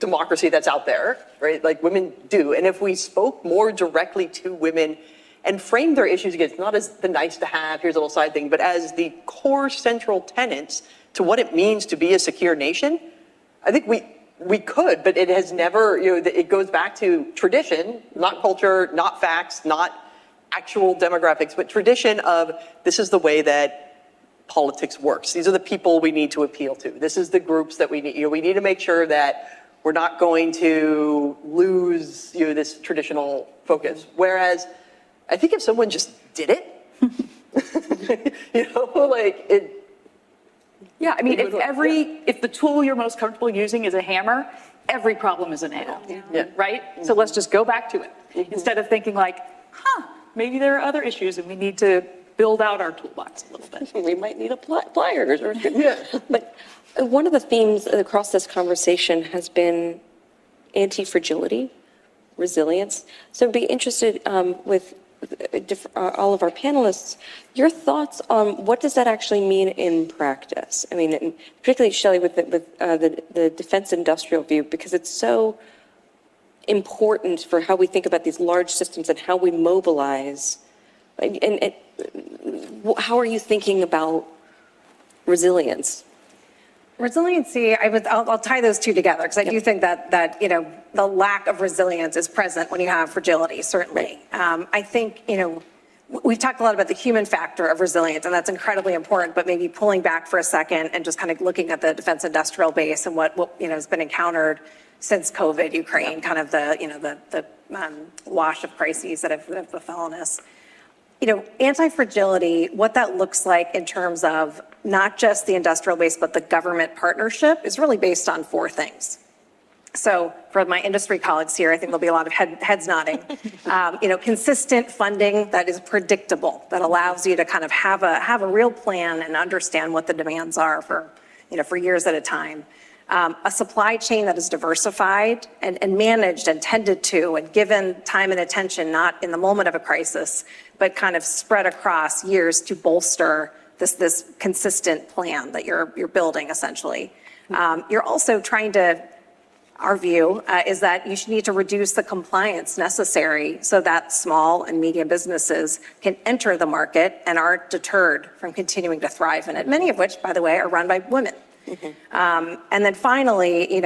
democracy that's out there, right? Like women do. And if we spoke more directly to women and framed their issues against not as the nice to have, here's a little side thing, but as the core central tenets to what it means to be a secure nation, I think we could, but it has never, it goes back to tradition, not culture, not facts, not actual demographics, but tradition of this is the way that politics works. These are the people we need to appeal to. This is the groups that we need. We need to make sure that we're not going to lose this traditional focus. Whereas I think if someone just did it, Yeah, I mean, if the tool you're most comfortable using is a hammer, every problem is a nail, right? So let's just go back to it instead of thinking like, maybe there are other issues and we need to build out our toolbox a little bit. We might need pliers. But one of the themes across this conversation has been anti-fragility, resilience. So I'd be interested with all of our panelists, your thoughts on what does that actually mean in practice? I mean, and particularly Shelly with the defense industrial view, because it's so important for how we think about these large systems and how we mobilize. And how are you thinking about resilience? Resiliency, I'll tie those two together because I do think that the lack of resilience is present when you have fragility, certainly. I think, we've talked a lot about the human factor of resilience, and that's incredibly important, but maybe pulling back for a second and just kind of looking at the defense industrial base and what has been encountered since COVID, Ukraine, kind of the wash of crises that have befallen us. Anti-fragility, what that looks like in terms of not just the industrial base, but the government partnership is really based on four things. So for my industry colleagues here, I think there'll be a lot of heads nodding. Consistent funding that is predictable, that allows you to kind of have a real plan and understand what the demands are for years at a time. A supply chain that is diversified and managed and tended to and given time and attention, not in the moment of a crisis, but kind of spread across years to bolster this consistent plan that you're building essentially. You're also trying to, our view is that you should need to reduce the compliance necessary so that small and medium businesses can enter the market and aren't deterred from continuing to thrive in it, many of which, by the way, are run by women. And then finally,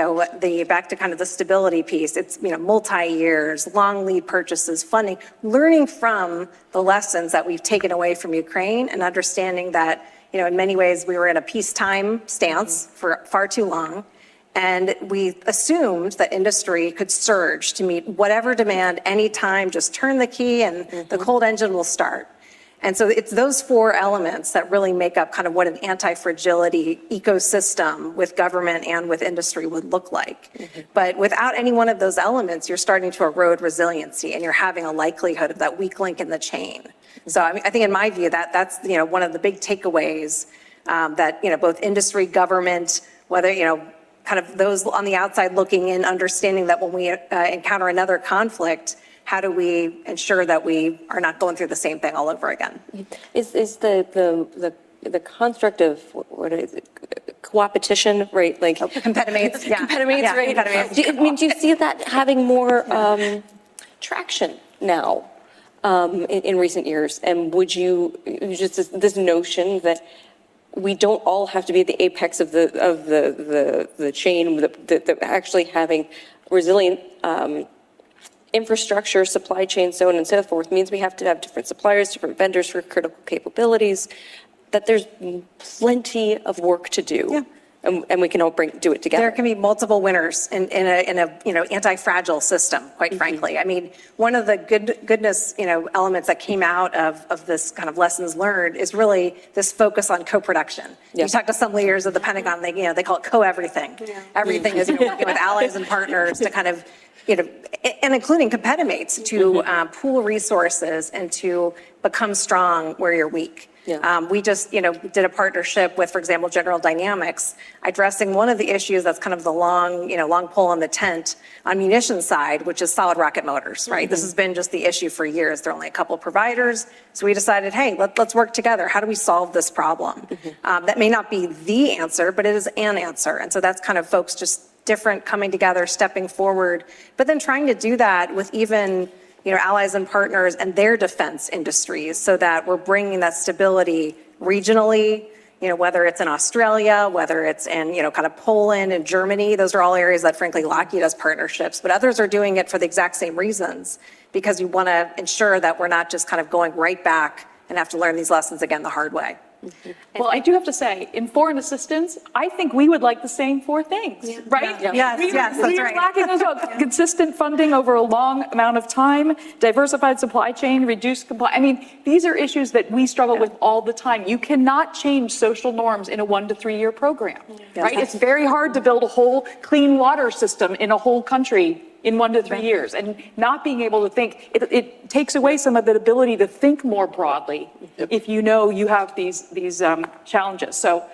back to kind of the stability piece, it's, multi-years, long lead purchases, funding, learning from the lessons that we've taken away from Ukraine and understanding that, in many ways we were in a peacetime stance for far too long. And we assumed that industry could surge to meet whatever demand anytime, just turn the key and the cold engine will start. And so it's those four elements that really make up kind of what an anti-fragility ecosystem with government and with industry would look like. But without any one of those elements, you're starting to erode resiliency and you're having a likelihood of that weak link in the chain. So I think in my view, that's one of the big takeaways that both industry, government, whether kind of those on the outside looking in, understanding that when we encounter another conflict, how do we ensure that we are not going through the same thing all over again? Is the construct of what is it, coopetition, right? Like competimates, yeah. Competimates, yeah, right? Competimates. Do you see that having more traction now in recent years? And would you just this notion that we don't all have to be at the apex of the chain, that actually having resilient infrastructure, supply chain, so on and so forth, means we have to have different suppliers, different vendors for critical capabilities, that there's plenty of work to do. And we can all do it together. There can be multiple winners in a anti-fragile system, quite frankly. I mean, one of the goodness elements that came out of this kind of lessons learned is really this focus on co-production. You talk to some leaders of the Pentagon, they call it co-everything. Everything is working with allies and partners to kind of and including competimates to pool resources and to become strong where you're weak. We just, did a partnership with, for example, General Dynamics, addressing one of the issues that's kind of the long pole in the tent on munitions side, which is solid rocket motors, right? This has been just the issue for years. There are only a couple of providers. So we decided, hey, let's work together. How do we solve this problem? That may not be the answer, but it is an answer. And so that's kind of folks just different coming together, stepping forward, but then trying to do that with even allies and partners and their defense industries so that we're bringing that stability regionally, whether it's in Australia, whether it's in, kind of Poland and Germany. Those are all areas that, frankly, Lockheed has partnerships, but others are doing it for the exact same reasons, because you want to ensure that we're not just kind of going right back and have to learn these lessons again the hard way. Well, I do have to say, in foreign assistance, I think we would like the same four things, right? Yes, that's we are right. lacking those consistent funding over a long amount of time, diversified supply chain, reduced supply. I mean, these are issues that we struggle with all the time. You cannot change social norms in a 1 to 3 year program, right? It's very hard to build a whole clean water system in a whole country in 1 to 3 years, and not being able to think, it takes away some of the ability to think more broadly if you have these challenges. So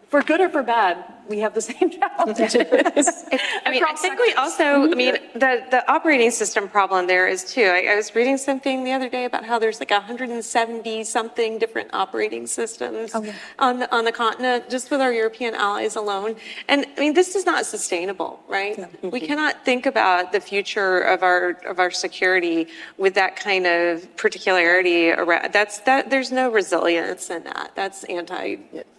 for good or for bad, we have the same challenges. I think we also, the operating system problem there is too. I was reading something the other day about how there's like 170 something different operating systems on the continent, just with our European allies alone. And this is not sustainable, right? We cannot think about the future of our security with that kind of particularity around. There's no resilience in that. That's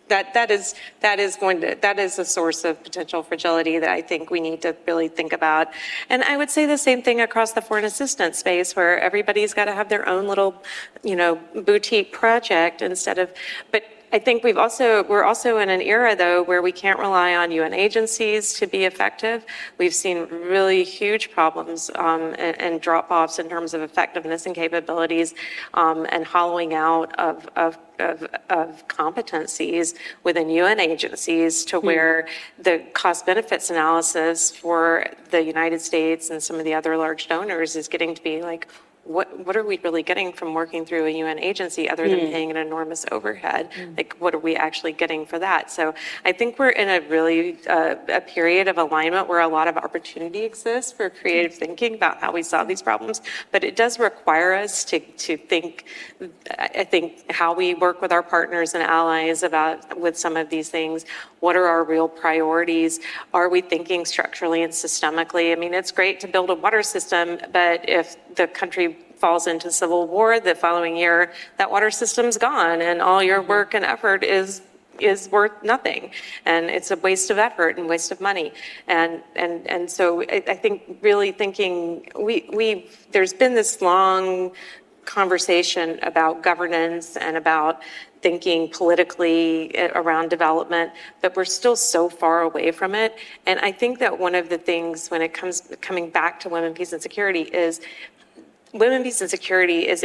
That is a source of potential fragility that I think we need to really think about. And I would say the same thing across the foreign assistance space, where everybody's got to have their own little, boutique project but I think we're also in an era, though, where we can't rely on UN agencies to be effective. We've seen really huge problems and drop-offs in terms of effectiveness and capabilities, and hollowing out of competencies within UN agencies to where the cost benefits analysis for the United States and some of the other large donors is getting to be like, what are we really getting from working through a UN agency other than paying an enormous overhead? Like, what are we actually getting for that? So I think we're in a really a period of alignment where a lot of opportunity exists for creative thinking about how we solve these problems. But it does require us to think, I think, how we work with our partners and allies with some of these things. What are our real priorities? Are we thinking structurally and systemically? It's great to build a water system, but if the country falls into civil war the following year, that water system's gone, and all your work and effort is worth nothing, and it's a waste of effort and waste of money. And so I think really thinking there's been this long conversation about governance and about thinking politically around development, but we're still so far away from it. And I think that one of the things when it coming back to women, peace, and security is women, peace, and security is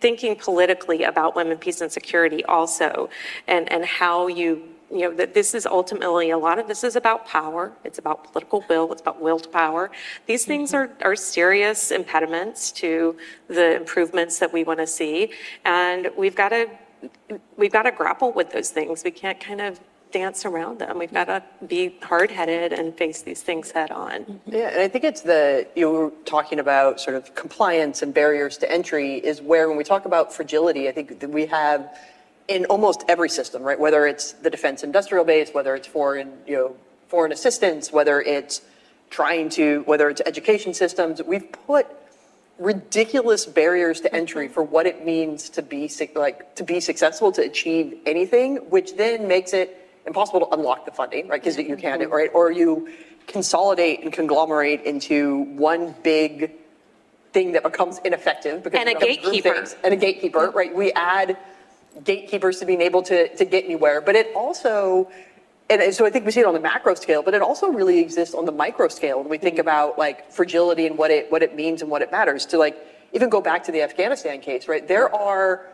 thinking politically about women, peace, and security also, and how that this is ultimately, a lot of this is about power. It's about political will. It's about will to power. These things are serious impediments to the improvements that we want to see, and we've got to grapple with those things. We can't kind of dance around them. We've got to be hard-headed and face these things head on. Yeah, and I think it's you were talking about sort of compliance and barriers to entry is where, when we talk about fragility, I think that we have in almost every system, right? Whether it's the defense industrial base, whether it's foreign assistance, whether it's education systems, we've put ridiculous barriers to entry for what it means to be successful, to achieve anything, which then makes it impossible to unlock the funding, right? Because you can't, right? Or you consolidate and conglomerate into one big thing that becomes ineffective because and a gatekeeper. And a gatekeeper, right? We add gatekeepers to being able to get anywhere, but it also, and so I think we see it on the macro scale, but it also really exists on the micro scale when we think about like fragility and what it means and what it matters. To like even go back to the Afghanistan case, right? There are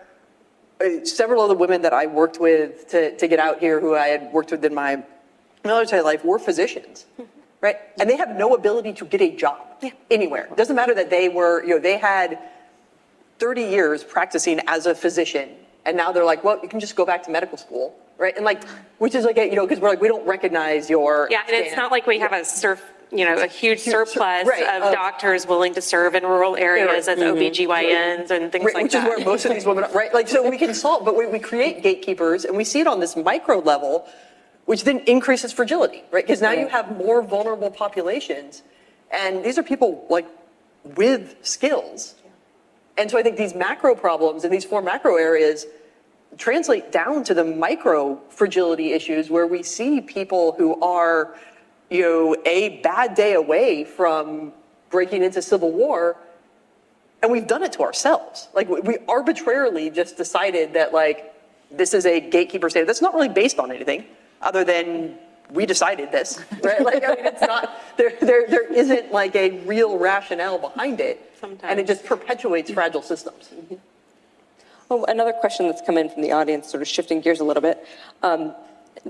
several of the women that I worked with to get out here who I had worked with in my military life were physicians, right? And they have no ability to get a job anywhere. It doesn't matter that they were, they had 30 years practicing as a physician And now they're like, well, you can just go back to medical school, right? And like, which is like, because we're like, we don't recognize your. Yeah, and it's not like we have a huge surplus of doctors willing to serve in rural areas as OBGYNs and things like which that. Which is where most of these women are, right? Like, so we can solve, but we create gatekeepers, and we see it on this micro level, which then increases fragility, right? Because now you have more vulnerable populations, and these are people like with skills. And so I think these macro problems in these 4 macro areas translate down to the micro fragility issues where we see people who are, a bad day away from breaking into civil war, and we've done it to ourselves. Like, we arbitrarily just decided that, like, this is a gatekeeper standard that's not really based on anything other than we decided this, right? Like, I mean, it's not, there isn't like a real rationale behind it. Sometimes. And it just perpetuates fragile systems. Oh, another question that's come in from the audience, sort of shifting gears a little bit.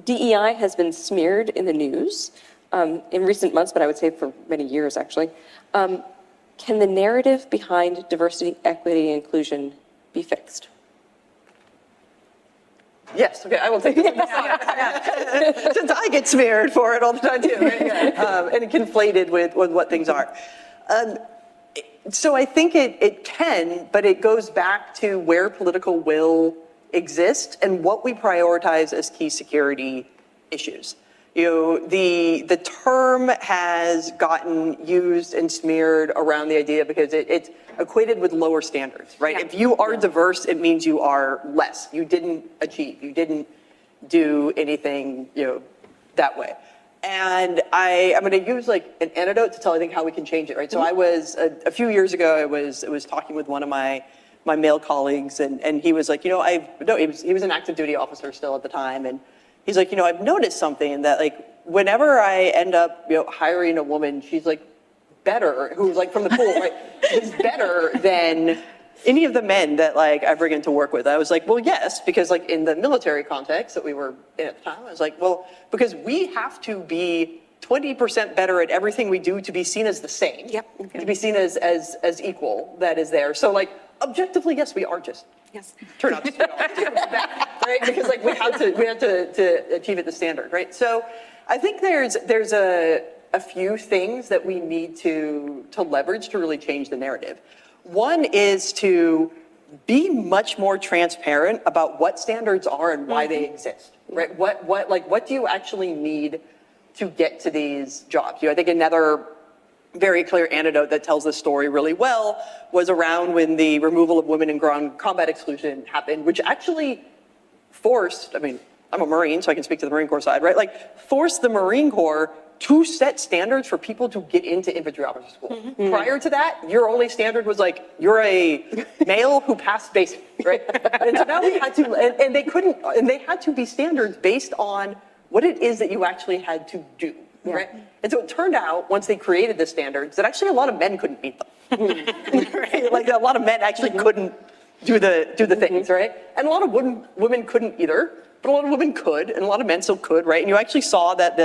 DEI has been smeared in the news in recent months, but I would say for many years, actually. Can the narrative behind diversity, equity, and inclusion be fixed? Yes, okay, I will take this. Since I get smeared for it all the time too, right? And conflated with what things are. So I think it can, but it goes back to where political will exists and what we prioritize as key security issues. The term has gotten used and smeared around the idea because it's equated with lower standards, right? Yeah. If you are diverse, it means you are less. You didn't achieve. You didn't do anything, that way. And I'm going to use like an anecdote to tell, I think, how we can change it, right? So I was, a few years ago, I was talking with one of my male colleagues, and he was like, he was an active duty officer still at the time, and he's like, I've noticed something that, like, whenever I end up, hiring a woman, she's like better, who's like from the pool, right? She's better than any of the men that like I bring in to work with. I was like, well, yes, because like in the military context that we were in at the time, I was like, well, because we have to be 20% better at everything we do to be seen as the same. Yep. Okay. To be seen as equal, that is there. So like objectively, yes, we are just. Yes. Turn out to be that, right? Because like we have to achieve it the standard, right? So I think there's a few things that we need to leverage to really change the narrative. One is to be much more transparent about what standards are and why they exist, right? What do you actually need to get to these jobs? I think another very clear anecdote that tells this story really well was around when the removal of women in ground combat exclusion happened, which actually forced, I'm a Marine, so I can speak to the Marine Corps side, right? Like forced the Marine Corps to set standards for people to get into infantry officer school. Mm-hmm. Prior to that, your only standard was like, you're a male who passed basic, right? And so now we had to, and they had to be standards based on what it is that you actually had to do, right? And so it turned out, once they created the standards, that actually a lot of men couldn't meet them, right? Like a lot of men actually couldn't do the things, right? And a lot of women couldn't either, but a lot of women could, and a lot of men still could, right? And you actually saw that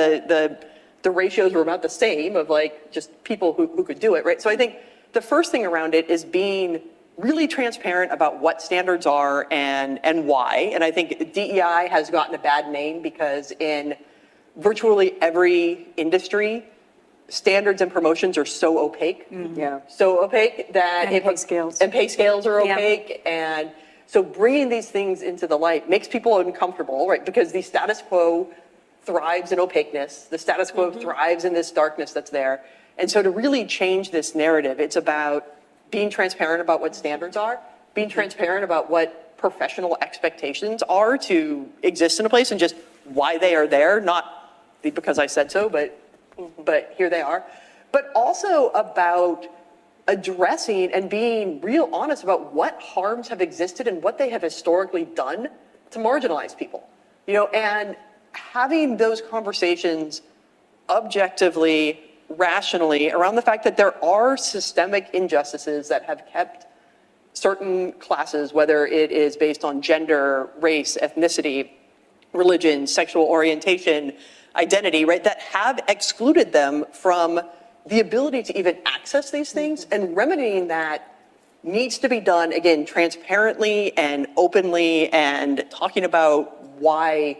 the ratios were about the same of like just people who could do it, right? So I think the first thing around it is being really transparent about what standards are and why. And I think DEI has gotten a bad name because in virtually every industry, standards and promotions are so opaque. Mm-hmm. Yeah. So opaque that pay scales are opaque. Yeah. And so bringing these things into the light makes people uncomfortable, right? Because the status quo thrives in opaqueness. The status quo thrives in this darkness that's there. And so to really change this narrative, it's about being transparent about what standards are, being transparent about what professional expectations are to exist in a place and just why they are there, not because I said so, but here they are. But also about addressing and being real honest about what harms have existed and what they have historically done to marginalize people. And having those conversations objectively, rationally, around the fact that there are systemic injustices that have kept certain classes, whether it is based on gender, race, ethnicity, religion, sexual orientation, identity, right, that have excluded them from the ability to even access these things, and remedying that needs to be done, again, transparently and openly, and talking about why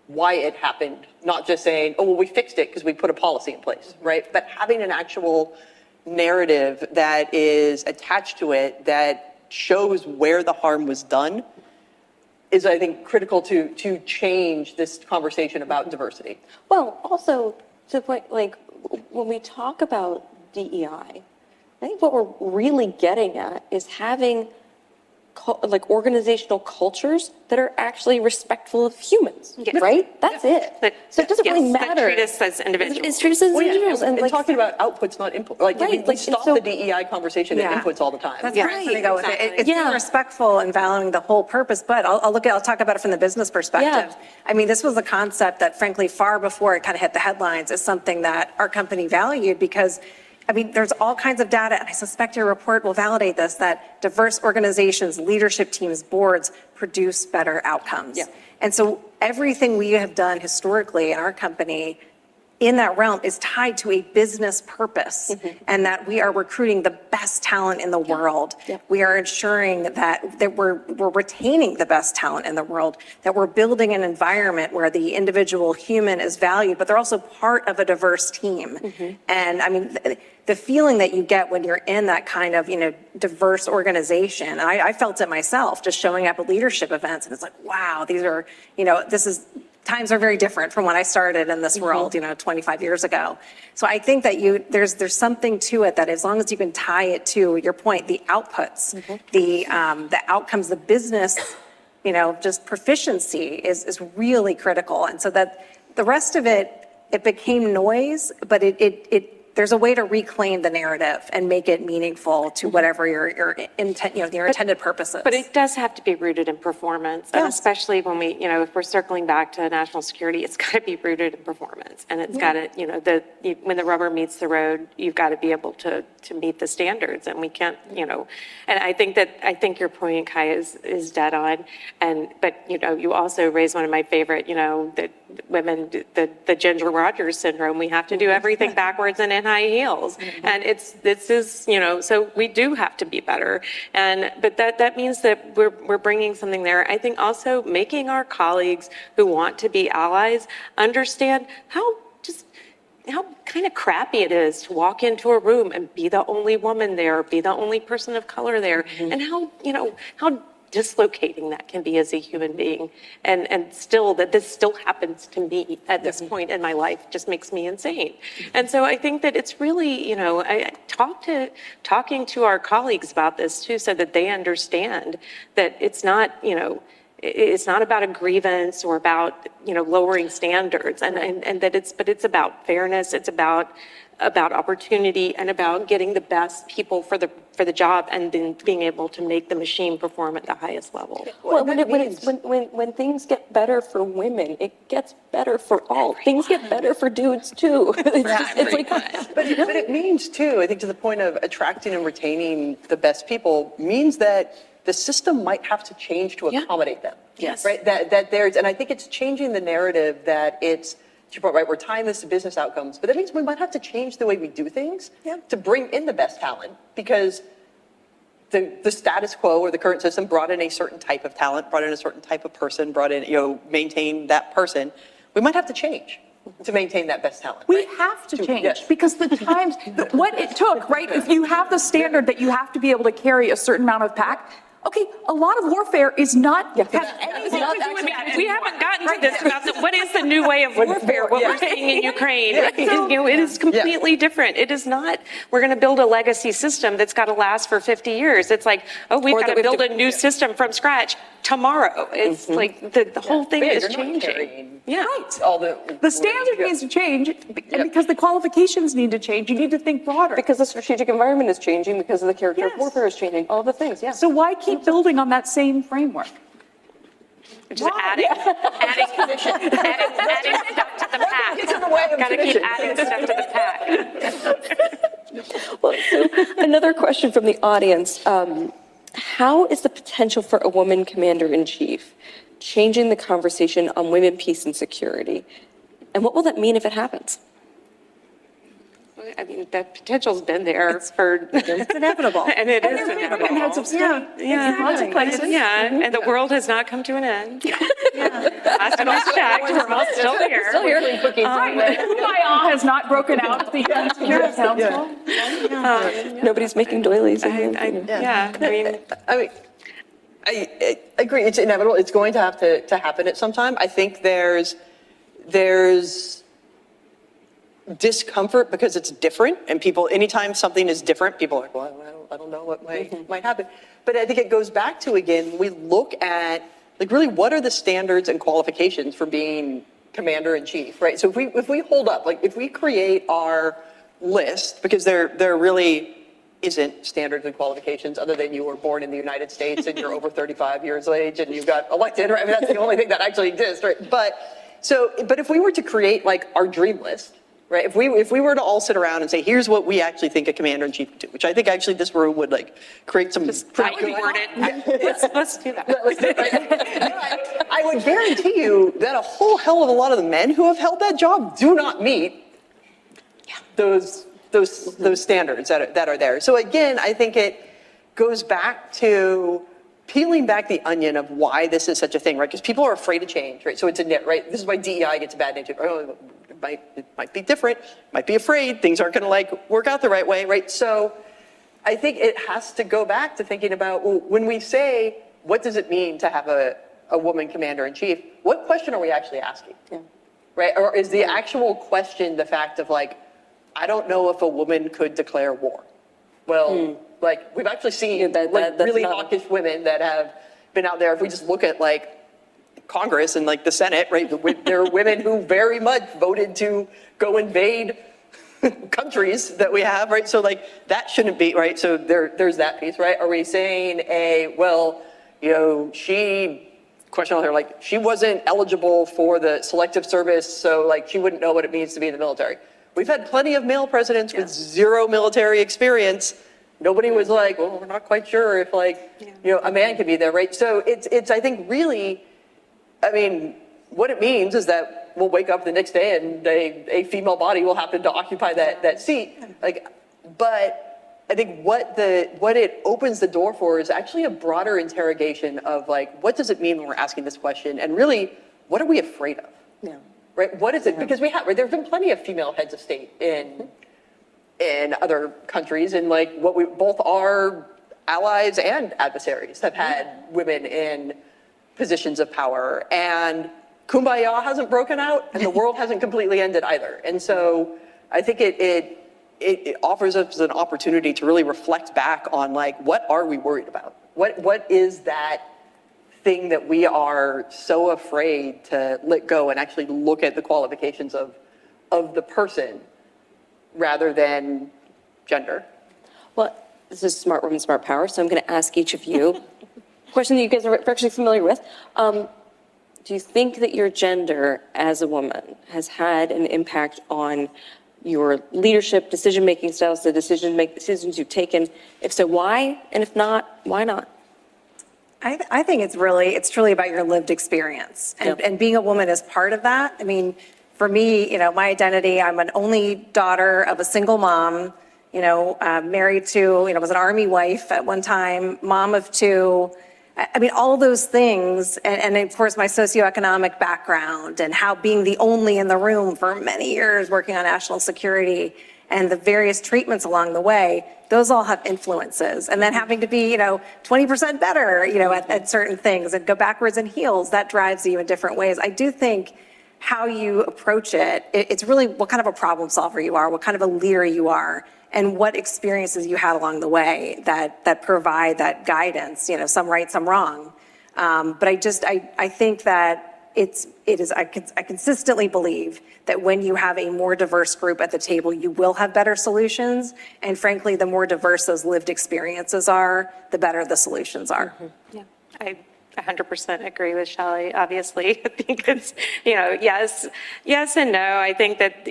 it happened, not just saying, oh, well, we fixed it because we put a policy in place, right? But having an actual narrative that is attached to it that shows where the harm was done is, I think, critical to change this conversation about diversity. Well, also, to the point, like, when we talk about DEI, I think what we're really getting at is having like organizational cultures that are actually respectful of humans, right? That's it. So it doesn't really matter. Treat us as individuals. It's treat us as individuals. And like, talking about outputs, not input. Like, right, we stop the DEI conversation at inputs all the time. That's where I'm going to go with it. It's being respectful and valuing the whole purpose, but I'll talk about it from the business perspective. I mean, this was a concept that, frankly, far before it kind of hit the headlines, is something that our company valued because, I mean, there's all kinds of data, and I suspect your report will validate this, that diverse organizations, leadership teams, boards produce better outcomes. And so everything we have done historically in our company in that realm is tied to a business purpose, and that we are recruiting the best talent in the world. We are ensuring that we're retaining the best talent in the world, that we're building an environment where the individual human is valued, but they're also part of a diverse team. And I mean, the feeling that you get when you're in that kind of, diverse organization, and I felt it myself just showing up at leadership events, and it's like, wow, these are, times are very different from when I started in this world, 25 years ago. So I think that there's something to it that as long as you can tie it to your point, the outputs, the outcomes, the business, just proficiency is really critical. And so that the rest of it became noise, but there's a way to reclaim the narrative and make it meaningful to whatever your intent, your intended purpose is. But it does have to be rooted in performance, and especially when we, if we're circling back to national security, it's got to be rooted in performance, and it's got to, when the rubber meets the road, you've got to be able to meet the standards, and we can't, and I think your point, Kai, is dead on, but you also raised one of my favorite, that women, the Ginger Rogers syndrome. We have to do everything backwards and in high heels, and this is so we do have to be better, but that means that we're bringing something there. I think also making our colleagues who want to be allies understand how kind of crappy it is to walk into a room and be the only woman there, be the only person of color there, and how dislocating that can be as a human being, and still that this still happens to me at this point in my life just makes me insane. And so I think that it's really, talking to our colleagues about this too, so that they understand that it's not, it's not about a grievance or about, lowering standards, and that it's about fairness, it's about opportunity, and about getting the best people for the job, and then being able to make the machine perform at the highest level. Well, when things get better for women, it gets better for all. Things get better for dudes too. But it means too, I think, to the point of attracting and retaining the best people, means that the system might have to change to accommodate them. Yes. Right. That there's, and I think it's changing the narrative that it's, right, we're tying this to business outcomes, but that means we might have to change the way we do things to bring in the best talent, because the status quo or the current system brought in a certain type of talent, brought in a certain type of person, brought in, maintain that person. We might have to change to maintain that best talent. We have to change because the times, what it took, right? If you have the standard that you have to be able to carry a certain amount of pack, okay, a lot of warfare is not have anything to do with that. We haven't gotten to this about what is the new way of warfare, what we're seeing in Ukraine. It is completely different. It is not, we're going to build a legacy system that's got to last for 50 years. It's like, oh, we've got to build a new system from scratch tomorrow. It's like the whole thing is changing. Right. All the standard needs to change, and because the qualifications need to change, you need to think broader. Because the strategic environment is changing, because of the character of warfare is changing, all the things, So why keep building on that same framework? Just adding stuff to the pack. Got to keep adding stuff to the pack. Well, so another question from the audience. How is the potential for a woman commander-in-chief changing the conversation on women, peace, and security? And what will that mean if it happens? I mean, the potential's been there for. It's inevitable. And it is inevitable. And has subscribed. Yeah, Lots of places. Yeah, and the world has not come to an end. Last time I checked, we're all still here. Still here. Right. Kumbaya has not broken out of the UN Security Council. Nobody's making doilies. I agree. It's inevitable. It's going to have to happen at some time. I think there's discomfort because it's different, and people, anytime something is different, people are like, well, I don't know what might happen. But I think it goes back to, again, we look at, like, really, what are the standards and qualifications for being commander in chief, right? So if we hold up, like, if we create our list, because there really isn't standards and qualifications other than you were born in the United States and you're over 35 years of age and you got elected, right? I mean, that's the only thing that actually exists, right? But if we were to create, like, our dream list, right? If we were to all sit around and say, here's what we actually think a commander in chief would do, which I think actually this room would, like, create some pretty good. Let's do that. I would guarantee you that a whole hell of a lot of the men who have held that job do not meet those standards that are there. So again, I think it goes back to peeling back the onion of why this is such a thing, right? Because people are afraid of change, right? So it's a nit, right? This is why DEI gets a bad name too. Oh, it might be different, might be afraid, things aren't gonna, like, work out the right way, right? So I think it has to go back to thinking about, well, when we say, what does it mean to have a woman commander in chief? What question are we actually asking? Yeah. Right? Or is the actual question the fact of, like, I don't know if a woman could declare war? Well, like, we've actually seen really hawkish women that have been out there. If we just look at, like, Congress and, like, the Senate, right? There are women who very much voted to go invade countries that we have, right? So, like, that shouldn't be, right? So there's that piece, right? Are we saying question on her, like, she wasn't eligible for the selective service, so, like, she wouldn't know what it means to be in the military. We've had plenty of male presidents with zero military experience. Nobody was like, well, we're not quite sure if, like, a man could be there, right? So it's I think really, I mean, what it means is that we'll wake up the next day and a female body will happen to occupy that seat. Like, but I think what it opens the door for is actually a broader interrogation of, like, what does it mean when we're asking this question, and really, what are we afraid of? Yeah. Right? What is it? Because there have been plenty of female heads of state in other countries, and, like, both our allies and adversaries have had women in positions of power, and kumbaya hasn't broken out, and the world hasn't completely ended either. And so I think it offers us an opportunity to really reflect back on, like, what are we worried about? What is that thing that we are so afraid to let go and actually look at the qualifications of the person rather than gender? Well, this is Smart Women, Smart Power, so I'm going to ask each of you a question that you guys are actually familiar with. Do you think that your gender as a woman has had an impact on your leadership, decision-making styles, the decisions you've taken? If so, why? And if not, why not? I think it's truly about your lived experience, and being a woman is part of that. I mean, for me, my identity, I'm an only daughter of a single mom, married to, was an Army wife at one time, mom of two. I mean, all those things, and of course my socioeconomic background and how being the only in the room for many years working on national security and the various treatments along the way, those all have influences. And then having to be, 20% better, at certain things and go backwards in heels, that drives you in different ways. I do think how you approach it's really what kind of a problem solver you are, what kind of a leader you are, and what experiences you had along the way that provide that guidance, some right, some wrong. But I think that I consistently believe that when you have a more diverse group at the table, you will have better solutions. And frankly, the more diverse those lived experiences are, the better the solutions are. Yeah, I 100% agree with Shelly. Obviously, I think it's, yes and no. I think that,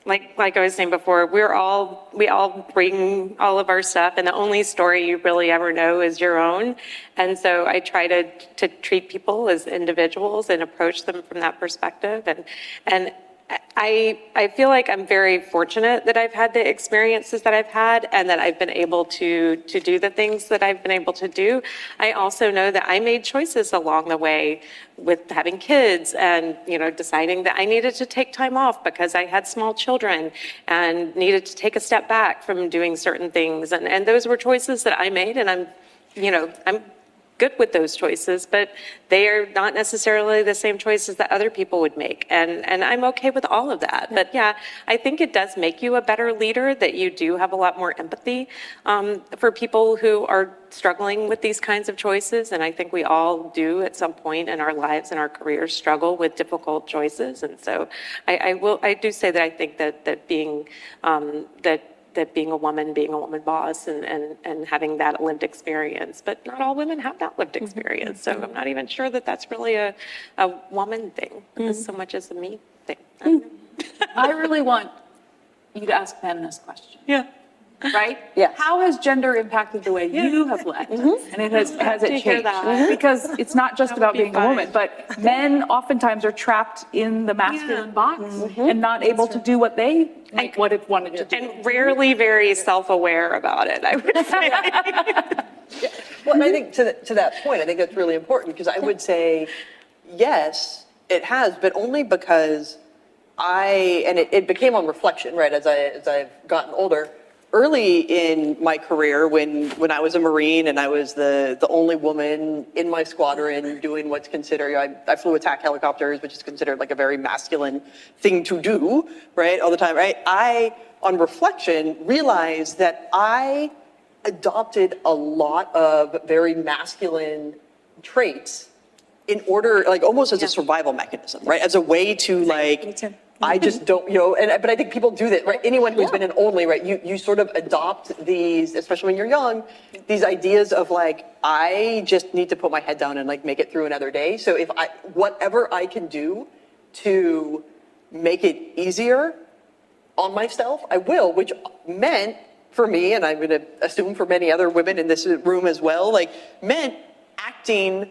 like I was saying before, we all bring all of our stuff, and the only story you really ever know is your own. And so I try to treat people as individuals and approach them from that perspective. And I feel like I'm very fortunate that I've had the experiences that I've had and that I've been able to do the things that I've been able to do. I also know that I made choices along the way with having kids and, deciding that I needed to take time off because I had small children and needed to take a step back from doing certain things. And those were choices that I made, and I'm good with those choices, but they are not necessarily the same choices that other people would make. And I'm okay with all of that. But yeah, I think it does make you a better leader, that you do have a lot more empathy for people who are struggling with these kinds of choices. And I think we all do at some point in our lives and our careers struggle with difficult choices. And so I do say that I think that being that being a woman boss and having that lived experience, but not all women have that lived experience. So I'm not even sure that that's really a woman thing so much as a me thing. I don't know. I really want you to ask Ben this question. Yeah. Right? Yes. How has gender impacted the way you have led? And has it changed? Because it's not just about being a woman, but men oftentimes are trapped in the masculine box and not able to do what they would have wanted to do. And rarely very self-aware about it, I would say. Well, and I think to that point, I think that's really important, because I would say, yes, it has, but only because it became on reflection, right, as I've gotten older. Early in my career, when I was a Marine and I was the only woman in my squadron doing what's considered, I flew attack helicopters, which is considered like a very masculine thing to do, right, all the time, right? I, on reflection, realized that I adopted a lot of very masculine traits in order, like almost as a survival mechanism, right? As a way to I just don't, but I think people do that, right? Anyone who's been an only, right? You sort of adopt these, especially when you're young, these ideas of I just need to put my head down and make it through another day. So whatever I can do to make it easier on myself, I will, which meant for me, and I'm going to assume for many other women in this room as well, meant acting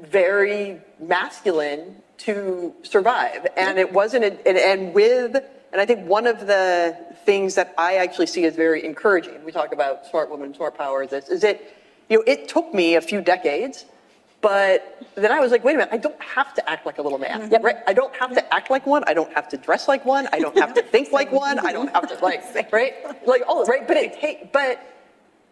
very masculine to survive. And it wasn't, and I think one of the things that I actually see as very encouraging, we talk about smart women, smart power, it took me a few decades, but then I was like, wait a minute, I don't have to act like a little man, right? I don't have to act like one. I don't have to dress like one. I don't have to think like one. I don't have to right? But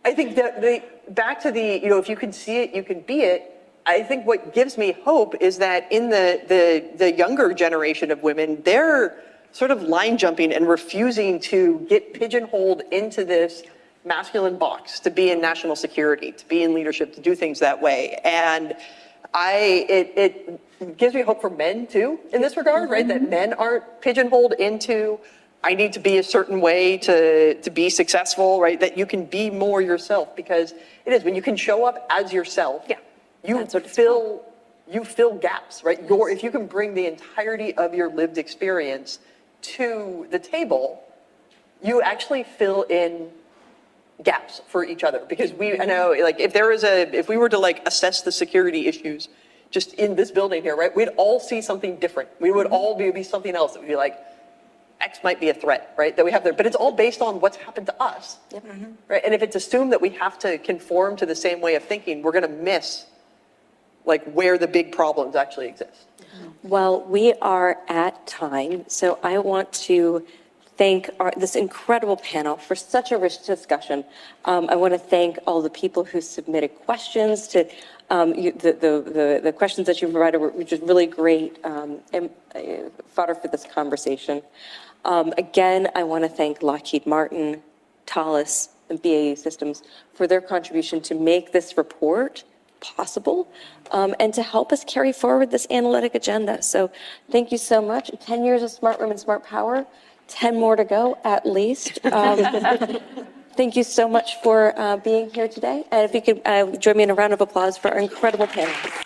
I think that back to if you can see it, you can be it. I think what gives me hope is that in the younger generation of women, they're sort of line jumping and refusing to get pigeonholed into this masculine box, to be in national security, to be in leadership, to do things that way. And it gives me hope for men too in this regard, right? That men aren't pigeonholed into, I need to be a certain way to be successful, right? That you can be more yourself, because it is when you can show up as yourself. Yeah. You fill gaps, right? If you can bring the entirety of your lived experience to the table, you actually fill in gaps for each other. Because I know, if we were to assess the security issues just in this building here, right? We'd all see something different. We would all be something else. It would be X might be a threat, right? That we have there, but it's all based on what's happened to us, right? And if it's assumed that we have to conform to the same way of thinking, we're going to miss where the big problems actually exist. Well, we are at time, so I want to thank this incredible panel for such a rich discussion. I want to thank all the people who submitted questions to the questions that you provided, which is really great fodder for this conversation. Again, I want to thank Lockheed Martin, Thales, and BAE Systems for their contribution to make this report possible and to help us carry forward this analytic agenda. So thank you so much. 10 years of Smart Women, Smart Power, 10 more to go at least. Thank you so much for being here today. And if you could join me in a round of applause for our incredible panelists.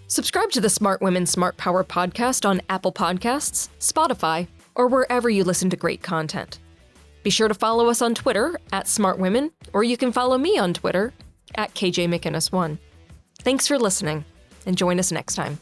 Subscribe to the Smart Women, Smart Power podcast on Apple Podcasts, Spotify, or wherever you listen to great content. Be sure to follow us on Twitter @SmartWomen, or you can follow me on Twitter @KJMcInnis1. Thanks for listening, and join us next time.